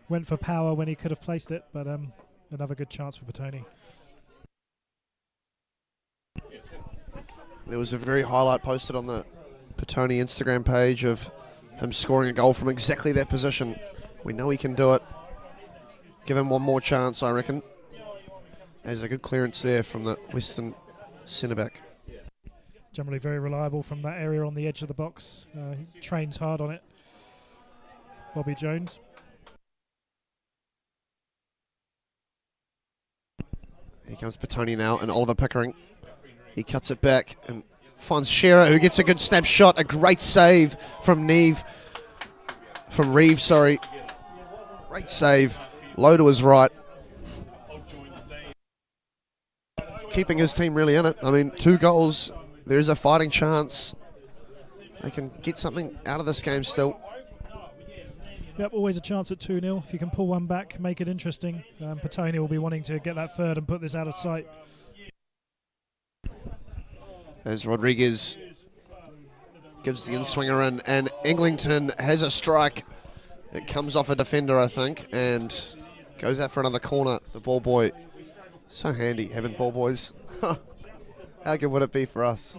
went for power when he could have placed it, but another good chance for Petone. There was a very highlight posted on the Petone Instagram page of him scoring a goal from exactly that position. We know he can do it. Give him one more chance, I reckon. There's a good clearance there from the Western centre-back. Generally very reliable from that area on the edge of the box. He trains hard on it. Bobby Jones. Here comes Petone now and Oliver Pickering. He cuts it back and finds Shearer, who gets a good snapshot. A great save from Reeves, sorry. Great save. Low to his right. Keeping his team really in it. I mean, 2 goals. There is a fighting chance they can get something out of this game still. Yep, always a chance at 2-0. If you can pull one back, make it interesting. Petone will be wanting to get that third and put this out of sight. As Rodriguez gives the in-swinger in, and Eglinton has a strike. It comes off a defender, I think, and goes out for another corner. The ball boy, so handy having ball boys. How good would it be for us?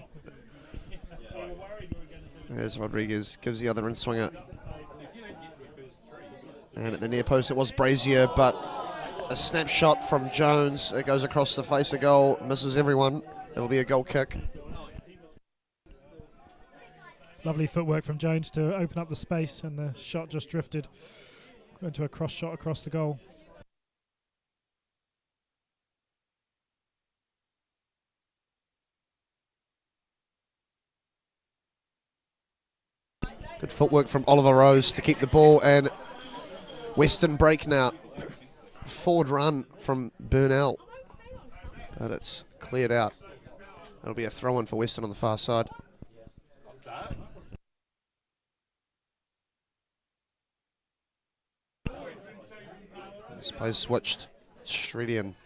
As Rodriguez gives the other in-swinger. And at the near post it was Brazier, but a snapshot from Jones. It goes across the face of goal, misses everyone. It'll be a goal kick. Lovely footwork from Jones to open up the space, and the shot just drifted into a cross shot across the goal. Good footwork from Oliver Rose to keep the ball, and Western break now. Forward run from Burnell, but it's cleared out. That'll be a throw-in for Western on the far side. This play switched. Sheridan.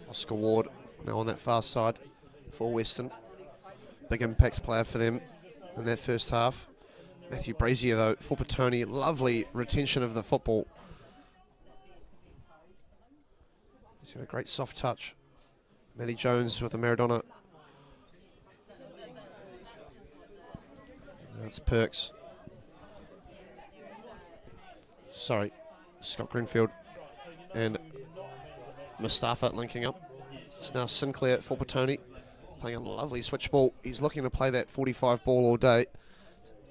Oscar Ward now on that far side for Western. Big impact player for them in that first half. Matthew Brazier, though, for Petone. Lovely retention of the football. He's got a great soft touch. Matty Jones with the Maradona. That's Perks. Sorry, Scott Greenfield and Mustafa linking up. It's now Sinclair for Petone, playing on a lovely switch ball. He's looking to play that 45 ball all day,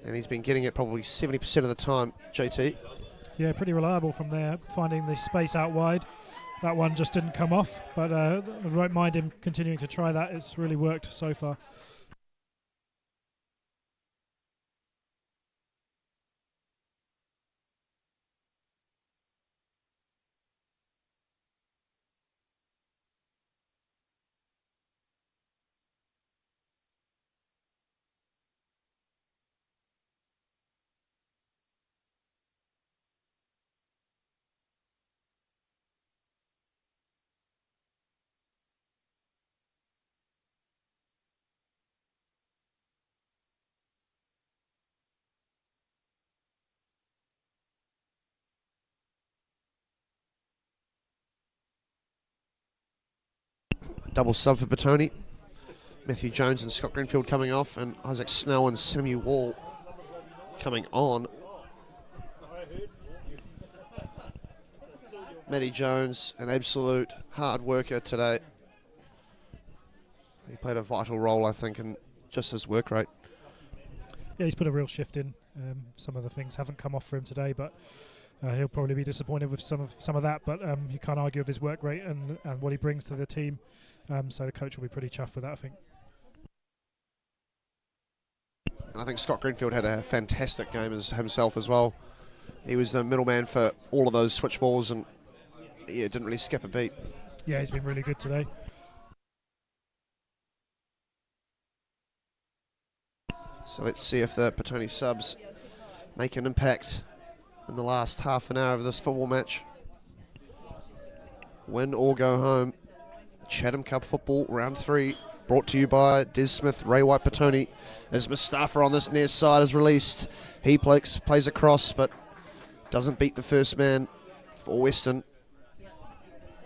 and he's been getting it probably 70% of the time, JT. Yeah, pretty reliable from there, finding the space out wide. That one just didn't come off, but I won't mind him continuing to try that. It's really worked so far. Double sub for Petone. Matthew Jones and Scott Greenfield coming off, and Isaac Snell and Samuel Wall coming on. Matty Jones, an absolute hard worker today. He played a vital role, I think, in just his work rate. Yeah, he's put a real shift in. Some of the things haven't come off for him today, but he'll probably be disappointed with some of that. But you can't argue with his work rate and what he brings to the team. So the coach will be pretty chuffed with that, I think. And I think Scott Greenfield had a fantastic game as himself as well. He was the middleman for all of those switch balls, and yeah, didn't really skip a beat. Yeah, he's been really good today. So let's see if the Petone subs make an impact in the last half an hour of this football match. Win or go home. Chatham Cup football, round 3, brought to you by Des Smith, Ray White, Petone. As Mustafa on this near side is released, he plays across, but doesn't beat the first man for Western.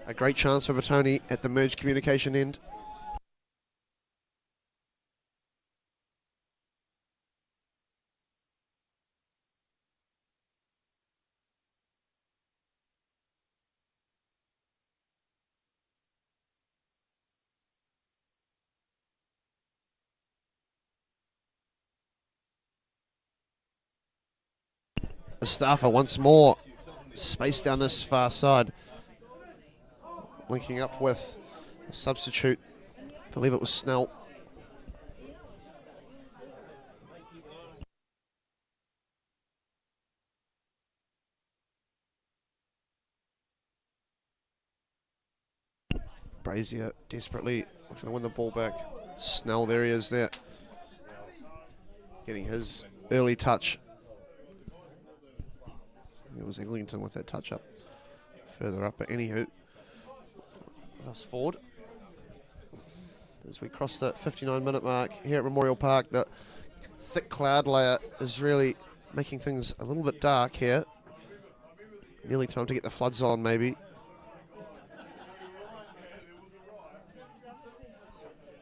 A great chance for Petone at the merged communication end. Mustafa once more, space down this far side, linking up with a substitute. I believe it was Snell. Brazier desperately looking to win the ball back. Snell, there he is there, getting his early touch. It was Eglinton with that touch up further up, but anywho, thus forward. As we cross the 59-minute mark here at Memorial Park, the thick cloud layer is really making things a little bit dark here. Nearly time to get the floods on, maybe.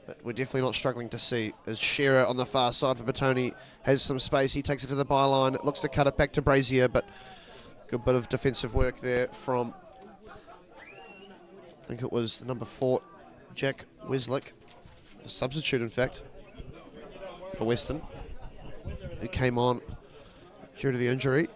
But we're definitely not struggling to see, as Shearer on the far side for Petone has some space. He takes it to the byline, looks to cut it back to Brazier, but good bit of defensive work there from, I think it was the number 4, Jack Weslick, the substitute in fact, for Western, who came on due to the injury.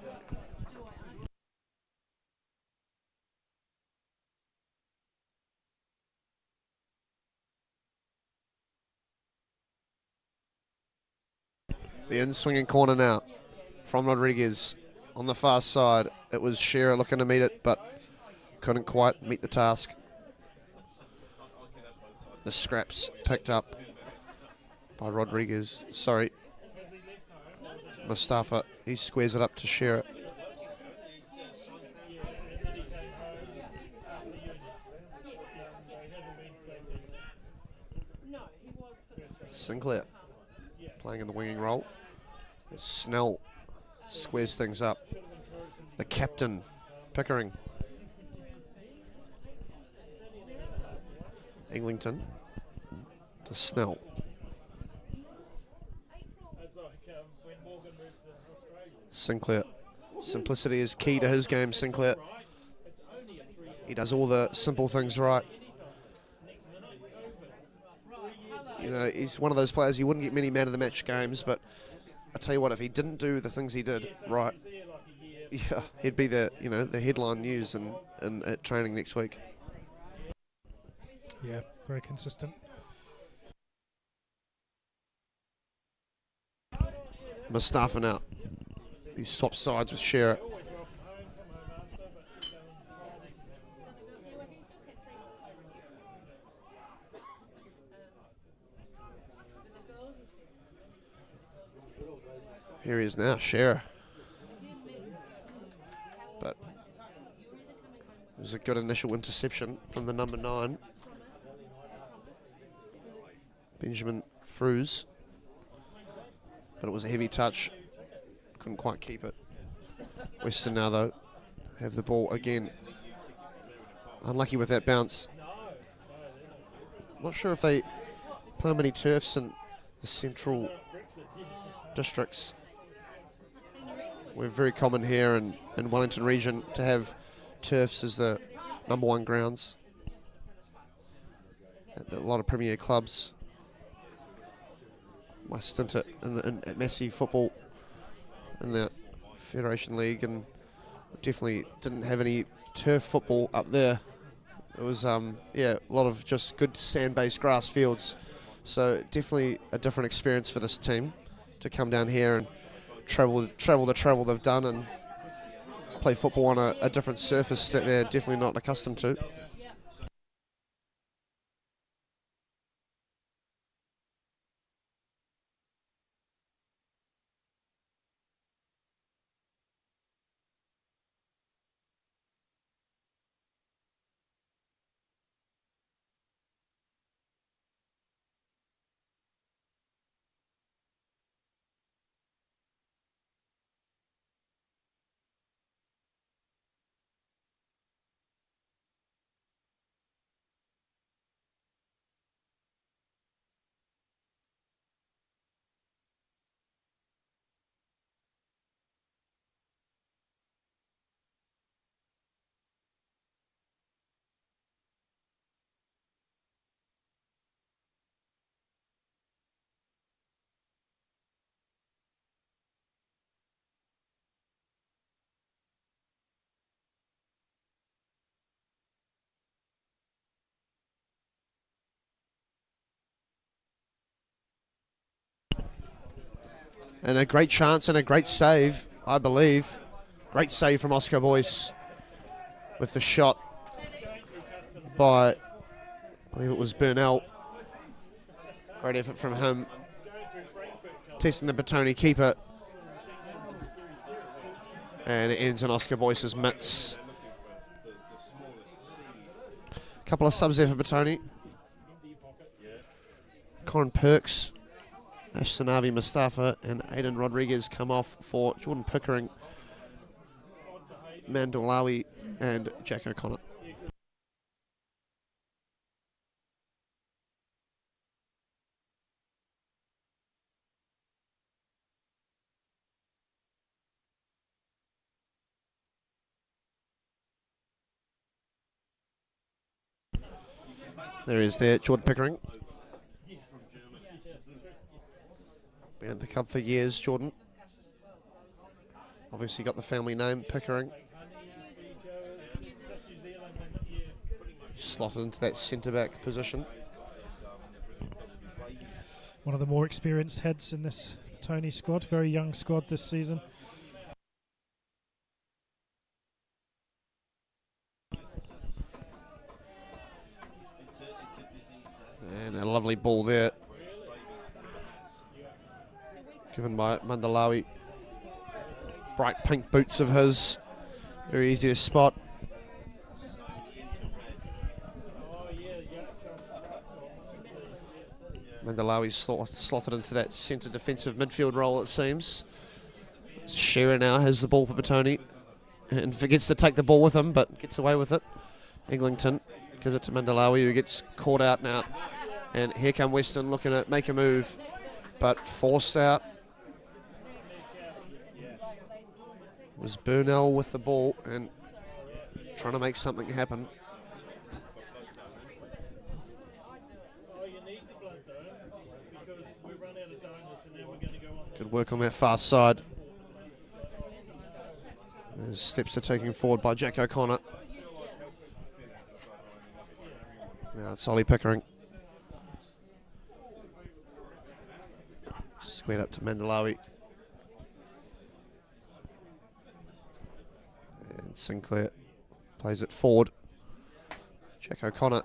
The in-swinging corner now from Rodriguez. On the far side, it was Shearer looking to meet it, but couldn't quite meet the task. The scraps picked up by Rodriguez. Sorry, Mustafa. He squares it up to Shearer. Sinclair playing in the winging role. Snell squares things up. The captain, Pickering. Eglinton to Snell. Sinclair. Simplicity is key to his game, Sinclair. He does all the simple things right. You know, he's one of those players you wouldn't get many man of the match games, but I tell you what, if he didn't do the things he did right, yeah, he'd be the the headline news at training next week. Yeah, very consistent. Mustafa out. He swaps sides with Shearer. Here he is now, Shearer. But it was a good initial interception from the number 9. Benjamin Frews. But it was a heavy touch. Couldn't quite keep it. Western now, though, have the ball again. Unlucky with that bounce. Not sure if they play many turfs in the central districts. We're very common here in Wellington region to have turfs as the number 1 grounds. At a lot of premier clubs. My stint at Massey football in the Federation League, and definitely didn't have any turf football up there. It was a lot of just good sand-based grass fields. So definitely a different experience for this team to come down here and travel the travel they've done and play football on a different surface that they're definitely not accustomed to. And a great chance and a great save, I believe. Great save from Oscar Boyce with the shot by, I believe it was Burnell. Great effort from him. Testing the Petone keeper. And it ends in Oscar Boyce's mitts. A couple of subs there for Petone. Corin Perks, Ashtonavi Mustafa and Aidan Rodriguez come off for Jordan Pickering, Mandalawi and Jack O'Connor. There he is there, Jordan Pickering. Been at the club for years, Jordan. Obviously got the family name, Pickering. Slotted into that centre-back position. One of the more experienced heads in this Tony squad. Very young squad this season. And a lovely ball there. Given by Mandalawi. Bright pink boots of his. Very easy to spot. Mandalawi's slotted into that centre defensive midfield role, it seems. Shearer now has the ball for Petone and forgets to take the ball with him, but gets away with it. Eglinton gives it to Mandalawi, who gets caught out now. And here come Western looking to make a move, but forced out. It was Burnell with the ball and trying to make something happen. Good work on that far side. As steps are taken forward by Jack O'Connor. Now it's Ollie Pickering. Squared up to Mandalawi. And Sinclair plays it forward. Jack O'Connor.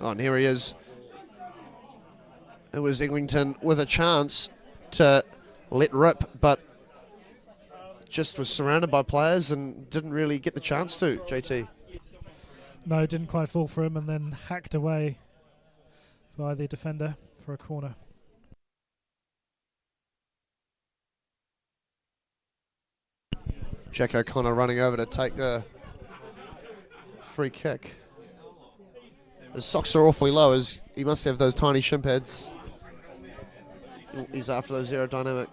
Oh, and here he is. It was Eglinton with a chance to let rip, but just was surrounded by players and didn't really get the chance to, JT. No, didn't quite fall for him, and then hacked away by the defender for a corner. Jack O'Connor running over to take the free kick. His socks are awfully low, as he must have those tiny shin pads. He's after those aerodynamic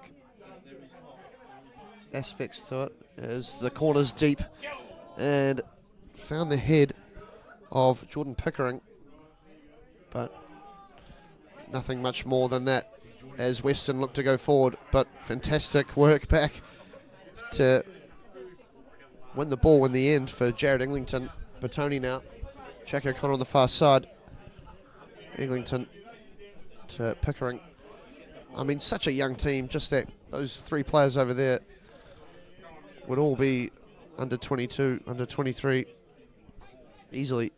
aspects to it, as the corner's deep and found the head of Jordan Pickering, but nothing much more than that as Western looked to go forward. But fantastic work back to win the ball in the end for Jared Eglinton. Petone now. Jack O'Connor on the far side. Eglinton to Pickering. I mean, such a young team, just that those three players over there would all be under 22, under 23, easily.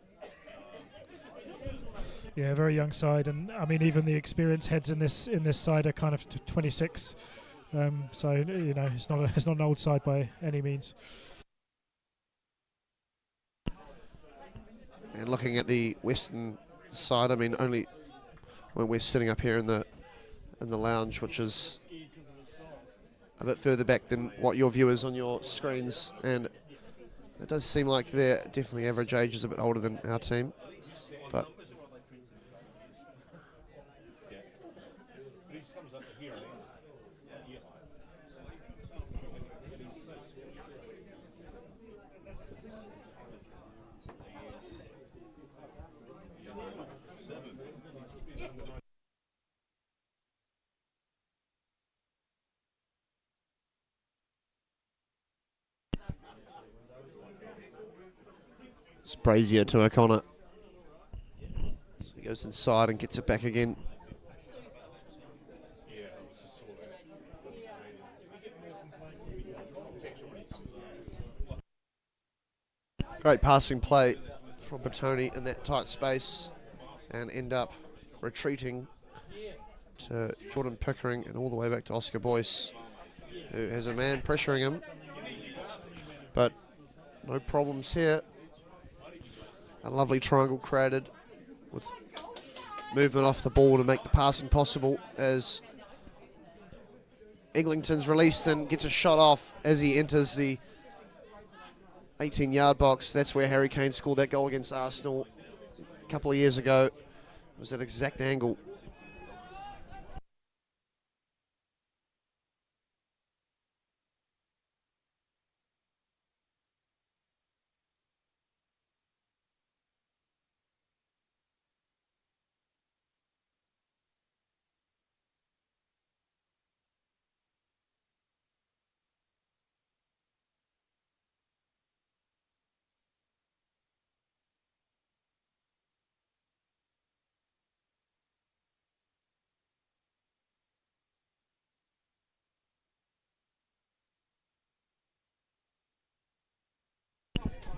Yeah, very young side, and I mean, even the experienced heads in this side are kind of 26. So you know, it's not an old side by any means. And looking at the Western side, I mean, only when we're sitting up here in the lounge, which is a bit further back than what your view is on your screens, and it does seem like their definitely average age is a bit older than our team, but it's Brazier to O'Connor. So he goes inside and gets it back again. Great passing play from Petone in that tight space, and end up retreating to Jordan Pickering and all the way back to Oscar Boyce, who has a man pressuring him, but no problems here. A lovely triangle created with movement off the ball to make the passing possible, as Eglinton's released and gets a shot off as he enters the 18-yard box. That's where Harry Kane scored that goal against Arsenal a couple of years ago. It was that exact angle.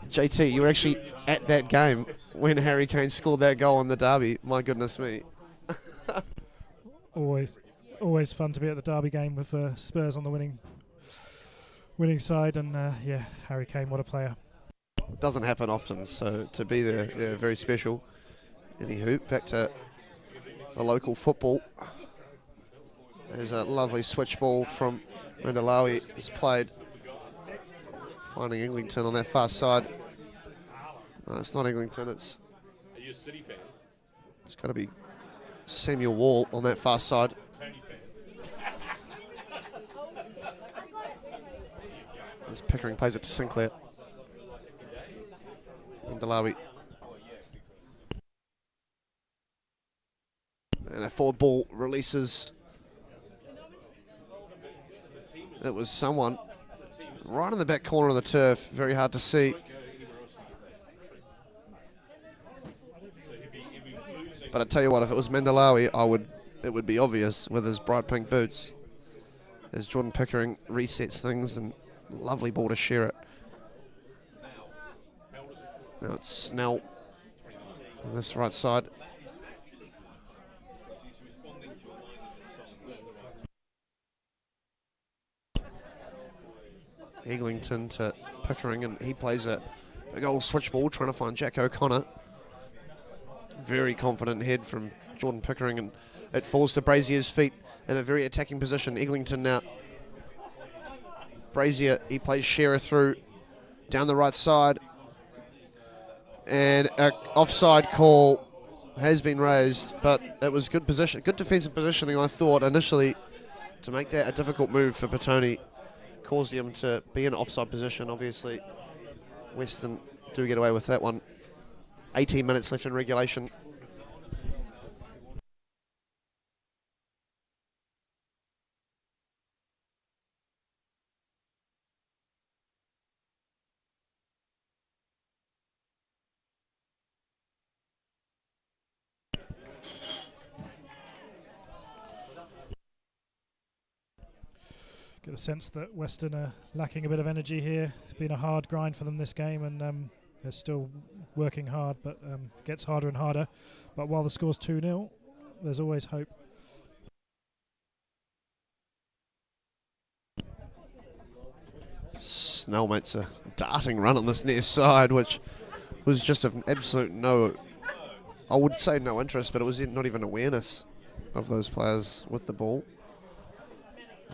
JT, you were actually at that game when Harry Kane scored that goal in the derby. My goodness me. Always fun to be at the derby game with Spurs on the winning side, and yeah, Harry Kane, what a player. Doesn't happen often, so to be there, yeah, very special. Anywho, back to the local football. There's a lovely switch ball from Mandalawi. He's played, finding Eglinton on that far side. No, it's not Eglinton. It's got to be Samuel Wall on that far side. As Pickering plays it to Sinclair. Mandalawi. And a forward ball releases. It was someone right in the back corner of the turf. Very hard to see. But I tell you what, if it was Mandalawi, it would be obvious with his bright pink boots. As Jordan Pickering resets things, and lovely ball to share it. Now it's Snell on this right side. Eglinton to Pickering, and he plays a big old switch ball trying to find Jack O'Connor. Very confident head from Jordan Pickering, and it falls to Brazier's feet in a very attacking position. Eglinton now. Brazier, he plays Shearer through down the right side, and an offside call has been raised, but it was good defensive positioning, I thought, initially, to make that a difficult move for Petone. Caused him to be in an offside position. Obviously, Western do get away with that one. 18 minutes left in regulation. Get a sense that Western are lacking a bit of energy here. It's been a hard grind for them this game, and they're still working hard, but it gets harder and harder. But while the score's 2-0, there's always hope. Snell makes a darting run on this near side, which was just an absolute I would say no interest, but it was not even awareness of those players with the ball.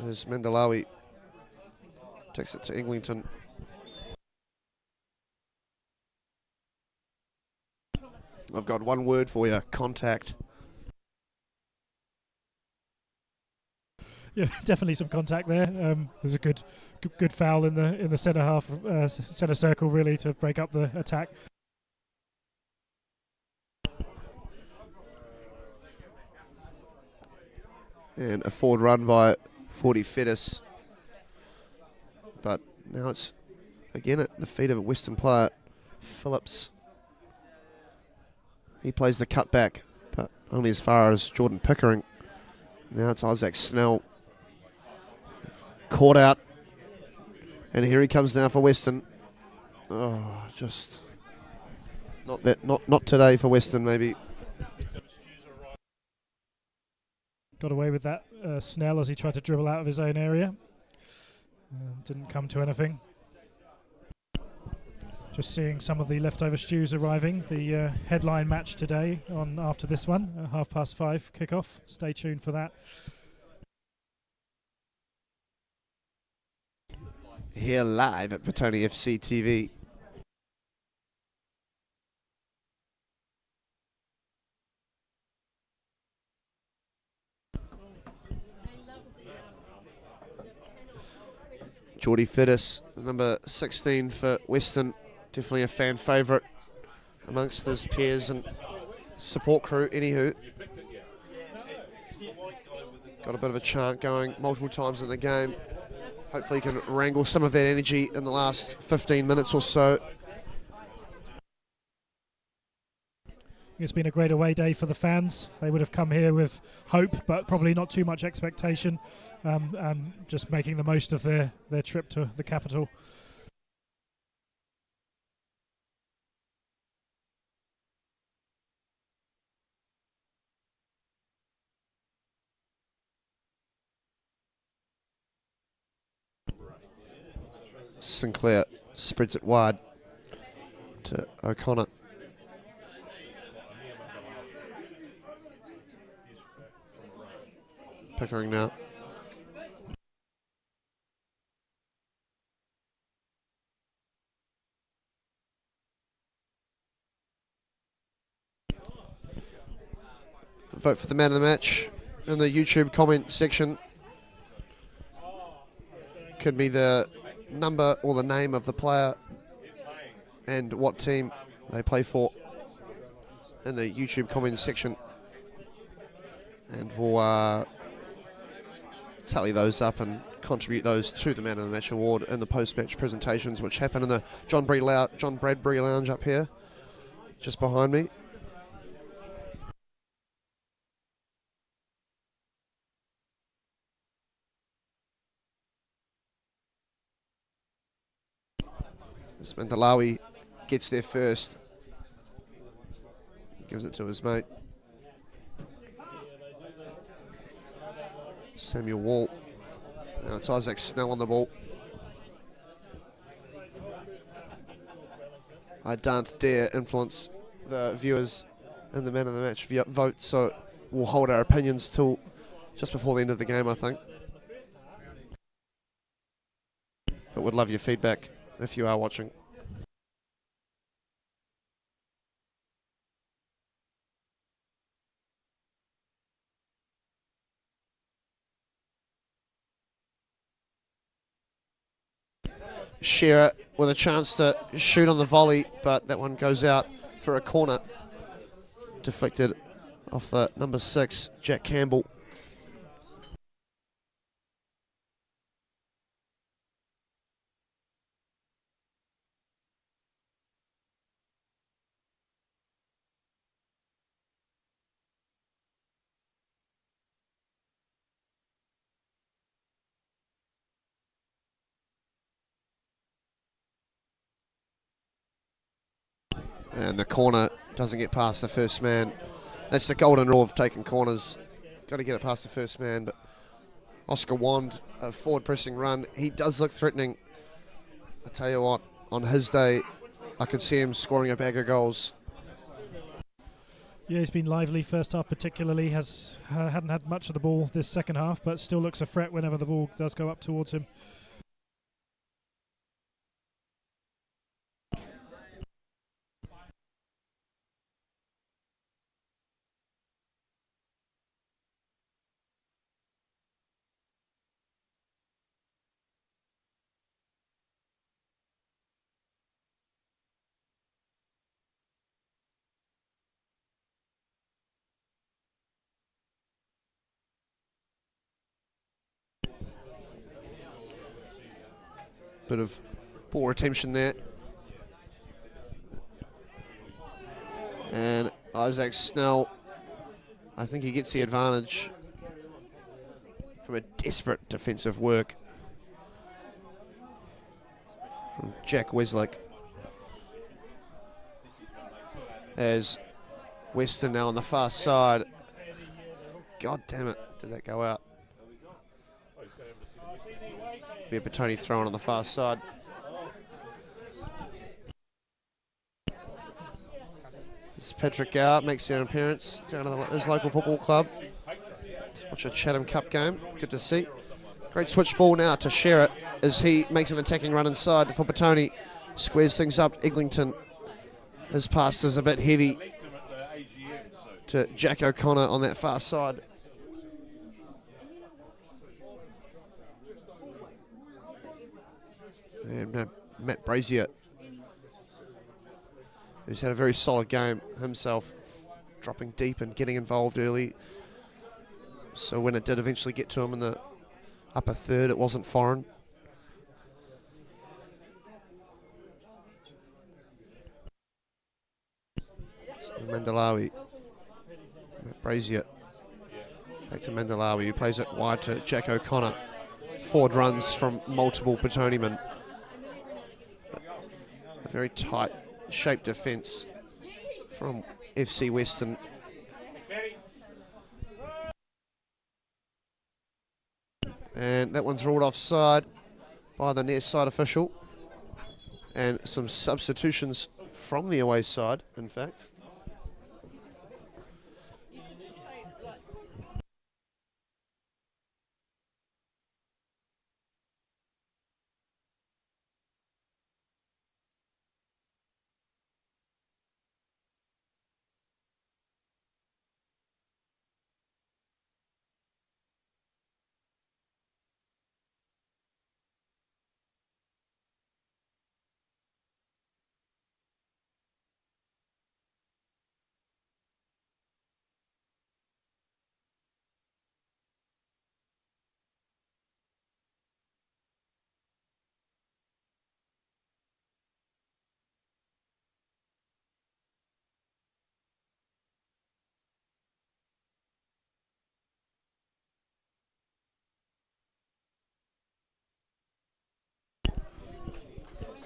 As Mandalawi takes it to Eglinton. I've got one word for you: contact. Yeah, definitely some contact there. There's a good foul in the centre half, centre circle, really, to break up the attack. And a forward run by 40 Fettis. But now it's again at the feet of a Western player, Phillips. He plays the cutback, but only as far as Jordan Pickering. Now it's Isaac Snell. Caught out. And here he comes now for Western. Oh, just not today for Western, maybe. Got away with that Snell as he tried to dribble out of his own area. Didn't come to anything. Just seeing some of the leftover stews arriving. The headline match today on after this one, 5:30 kickoff. Stay tuned for that. Here live at Petone FC TV. Geordie Fittis, number 16 for Western, definitely a fan favourite amongst his peers and support crew. Anywho, got a bit of a chant going multiple times in the game. Hopefully he can wrangle some of that energy in the last 15 minutes or so. It's been a great away day for the fans. They would have come here with hope, but probably not too much expectation, and just making the most of their trip to the capital. Sinclair spreads it wide to O'Connor. Pickering now vote for the man of the match in the YouTube comment section. Could be the number or the name of the player and what team they play for in the YouTube comment section. And we'll tally those up and contribute those to the Man of the Match award in the post-match presentations, which happen in the John Bradbury Lounge up here, just behind me. Mandalawi gets there first, gives it to his mate. Samuel Wall. Now it's Isaac Snell on the ball. I don't dare influence the viewers in the Man of the Match vote, so we'll hold our opinions till just before the end of the game, I think. But would love your feedback if you are watching. Shearer with a chance to shoot on the volley, but that one goes out for a corner. Deflected off the number 6, Jack Campbell. And the corner doesn't get past the first man. That's the golden rule of taking corners. Got to get it past the first man, but Oscar Wand, a forward pressing run. He does look threatening. I tell you what, on his day, I could see him scoring a bag of goals. Yeah, he's been lively first half particularly. Hadn't had much of the ball this second half, but still looks a threat whenever the ball does go up towards him. Bit of poor retention there. And Isaac Snell, I think he gets the advantage from a desperate defensive work from Jack Weslick. As Weston now on the far side. God damn it, did that go out? Be a Petone throw on the far side. This is Patrick Gower makes an appearance down at his local football club. Watch a Chatham Cup game. Good to see. Great switch ball now to Shearer as he makes an attacking run inside for Petone. Squares things up. Eglinton. His pass is a bit heavy to Jack O'Connor on that far side. And Matt Brazier, who's had a very solid game himself, dropping deep and getting involved early. So when it did eventually get to him in the upper third, it wasn't foreign. So Mandalawi, Matt Brazier, back to Mandalawi, who plays it wide to Jack O'Connor. Forward runs from multiple Petone men. A very tight shaped defence from FC Western. And that one's ruled offside by the near side official. And some substitutions from the away side, in fact.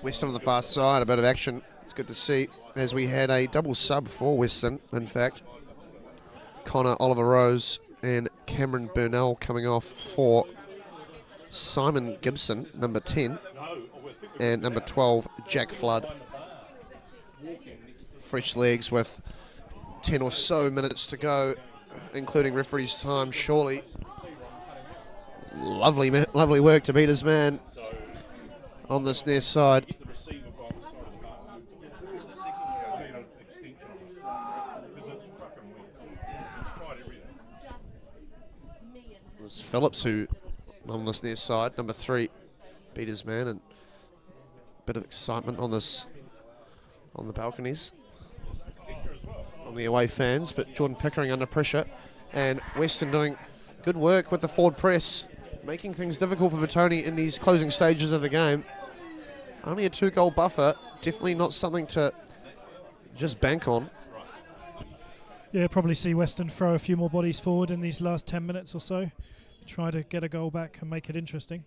Western on the far side, a bit of action. It's good to see, as we had a double sub for Western, in fact. Connor Oliver Rose and Cameron Burnell coming off for Simon Gibson, number 10, and number 12, Jack Flood. Fresh legs with 10 or so minutes to go, including referee's time, surely. Lovely work to beat his man on this near side. It was Phillips who, on this near side, number 3, beat his man, and a bit of excitement on the balconies, on the away fans, but Jordan Pickering under pressure, and Western doing good work with the forward press, making things difficult for Petone in these closing stages of the game. Only a 2-goal buffer, definitely not something to just bank on. Yeah, probably see Western throw a few more bodies forward in these last 10 minutes or so, try to get a goal back and make it interesting.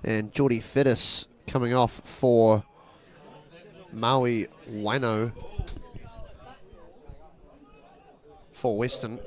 And Geordie Fettis coming off for Maui Wano for Western.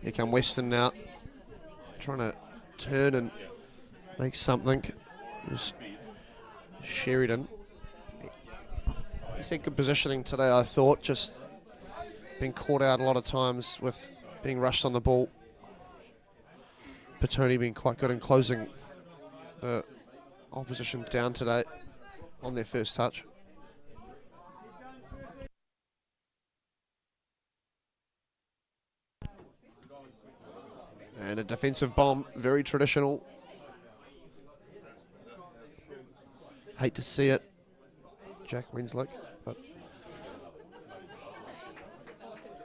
Here come Western now, trying to turn and make something. There's Sheridan. He's had good positioning today, I thought, just been caught out a lot of times with being rushed on the ball. Petone being quite good in closing the opposition down today on their first touch. And a defensive bomb, very traditional. Hate to see it, Jack Wenslick, but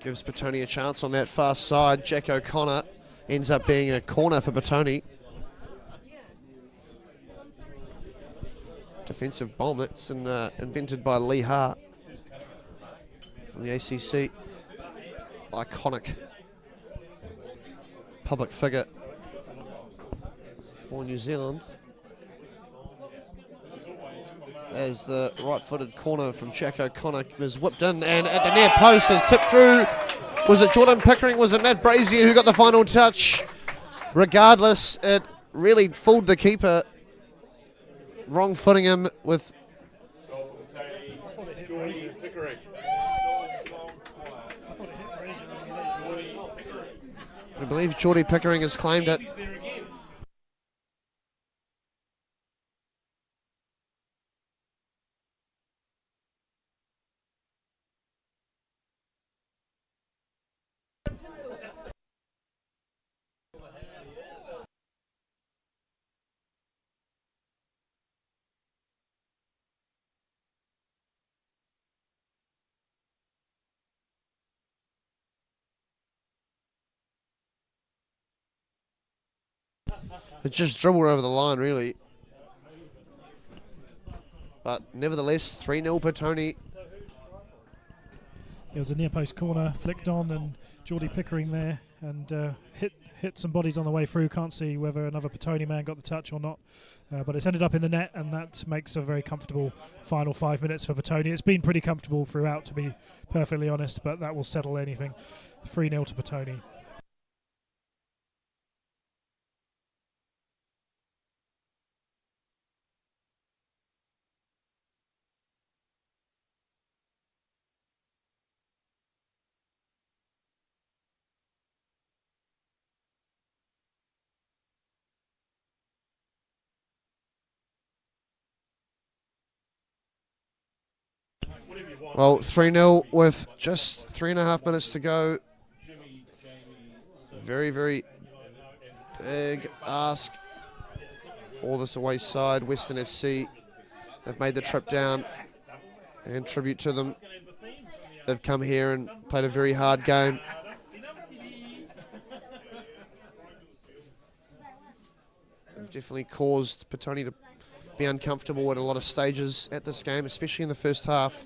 gives Petone a chance on that far side. Jack O'Connor ends up being a corner for Petone. Defensive bomb, that's invented by Lee Hart from the ACC. Iconic public figure for New Zealand. As the right-footed corner from Jack O'Connor is whipped in, and at the near post has tipped through. Was it Jordan Pickering? Was it Matt Brazier who got the final touch? Regardless, it really fooled the keeper, wrong-footing him with... I believe Geordie Pickering has claimed it. It just dribbled over the line, really. But nevertheless, 3-0 Petone. It was a near post corner, flicked on, and Geordie Pickering there, and hit hit some bodies on the way through. Can't see whether another Petone man got the touch or not, but it's ended up in the net, and that makes a very comfortable final 5 minutes for Petone. It's been pretty comfortable throughout, to be perfectly honest, but that will settle anything. 3-0 to Petone. Well, 3-0 with just 3.5 minutes to go. Very, very big ask for this away side. Western FC have made the trip down, and tribute to them. They've come here and played a very hard game. They've definitely caused Petone to be uncomfortable at a lot of stages at this game, especially in the first half.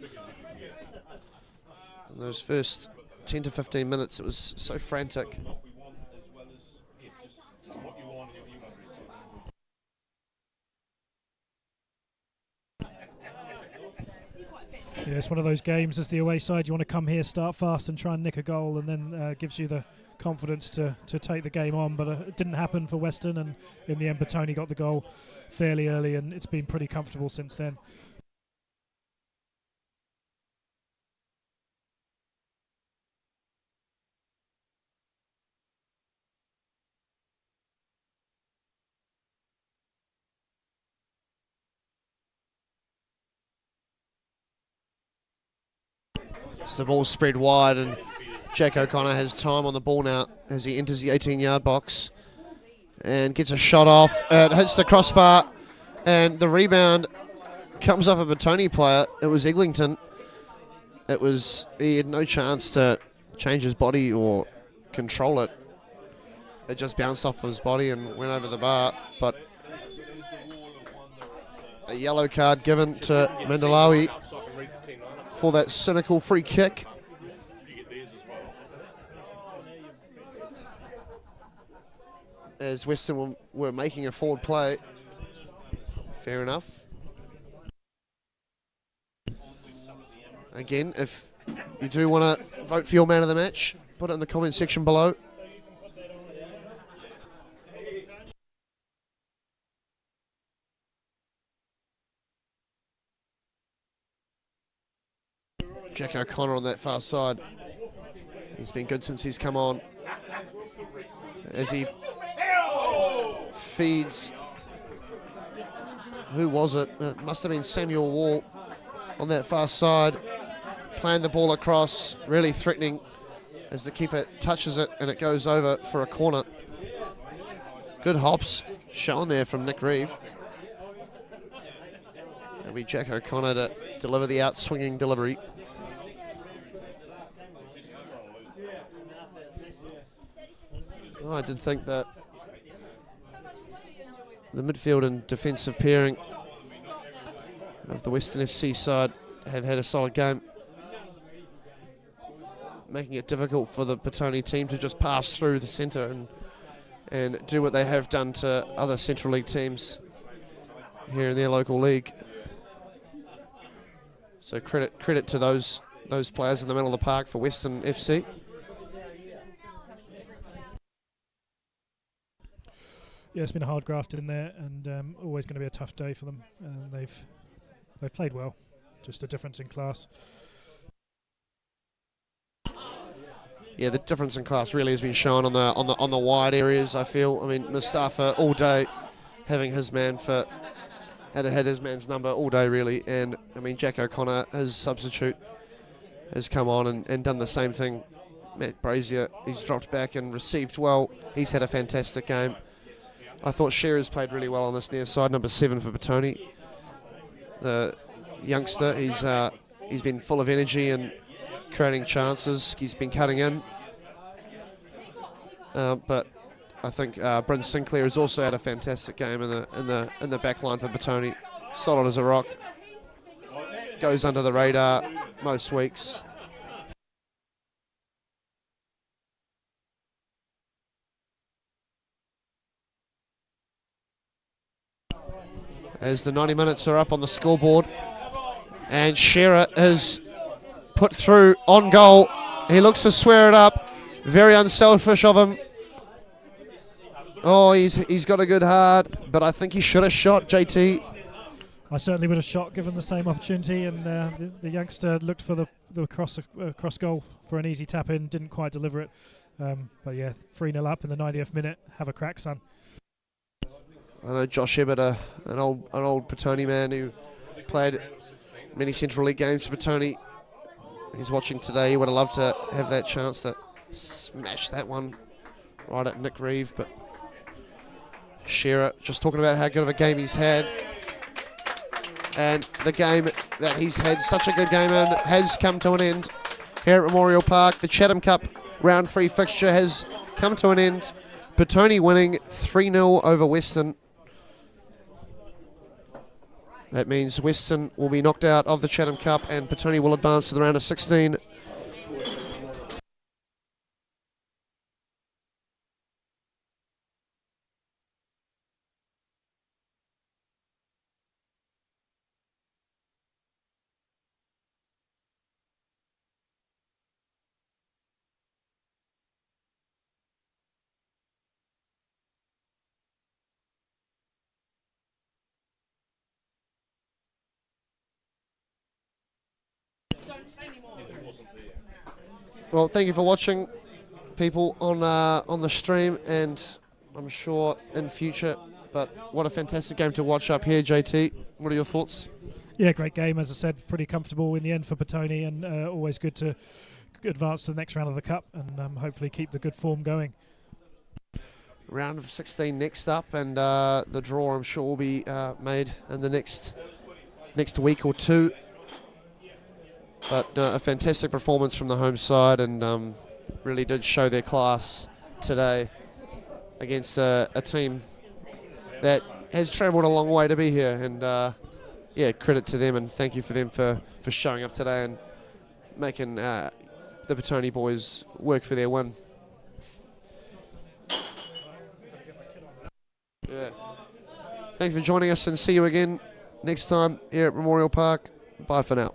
In those first 10 to 15 minutes, it was so frantic. Yeah, it's one of those games as the away side. You want to come here, start fast and try and nick a goal, and then gives you the confidence to take the game on. But it didn't happen for Western, and in the end Petone got the goal fairly early, and it's been pretty comfortable since then. So the ball's spread wide, and Jack O'Connor has time on the ball now as he enters the 18-yard box and gets a shot off. It hits the crossbar, and the rebound comes off a Petone player. It was Eglinton. He had no chance to change his body or control it. It just bounced off his body and went over the bar. But a yellow card given to Mandalawi for that cynical free kick. As Western were making a forward play. Fair enough. Again, if you do want to vote for your man of the match, put it in the comment section below. Jack O'Connor on that far side. He's been good since he's come on. As he feeds, who was it? It must have been Samuel Wall on that far side. Playing the ball across, really threatening as the keeper touches it and it goes over for a corner. Good hops shown there from Nick Reeve. It'll be Jack O'Connor to deliver the out-swinging delivery. Oh, I did think that the midfield and defensive pairing of the Western FC side have had a solid game, making it difficult for the Petone team to just pass through the centre and do what they have done to other Central League teams here in their local league. So credit to those players in the middle of the park for Western FC. Yeah, it's been a hard graft in there, and always going to be a tough day for them. And they've played well, just a difference in class. Yeah, the difference in class really has been shown on the wide areas. I feel. I mean, Mustafa all day having his man had his man's number all day really, and I mean Jack O'Connor, his substitute, has come on and done the same thing. Matt Brazier, he's dropped back and received well. He's had a fantastic game. I thought Shearer's played really well on this near side, number 7 for Petone. The youngster, he's been full of energy and creating chances. He's been cutting in, but I think Bryn Sinclair has also had a fantastic game in the back line for Petone. Solid as a rock. Goes under the radar most weeks. as the 90 minutes are up on the scoreboard. And Shearer is put through on goal. He looks to swear it up. Very unselfish of him. Oh, he's got a good heart, but I think he should have shot, JT. I certainly would have shot given the same opportunity, and the youngster looked for the cross goal for an easy tap in, didn't quite deliver it. But yeah, 3-0 up in the 90th minute. Have a crack, son. I know Josh Ebbett, an old Petone man who played many Central League games for Petone. He's watching today. He would have loved to have that chance to smash that one right at Nick Reeve. But Shearer just talking about how good of a game he's had. And the game that he's had such a good game in has come to an end here at Memorial Park. The Chatham Cup round 3 fixture has come to an end. Petone winning 3-0 over Western. That means Western will be knocked out of the Chatham Cup and Petone will advance to the round of 16. Well, thank you for watching, people, on the stream, and I'm sure in future. But what a fantastic game to watch up here, JT. What are your thoughts? Yeah, great game. As I said, pretty comfortable in the end for Petone, and always good to advance to the next round of the Cup and hopefully keep the good form going. Round of 16 next up, and the draw, I'm sure, will be made in the next week or two. But a fantastic performance from the home side, and really did show their class today against a team that has travelled a long way to be here. And yeah, credit to them, and thank you for them for showing up today and making the Petone boys work for their win. Yeah. Thanks for joining us, and see you again next time here at Memorial Park. Bye for now.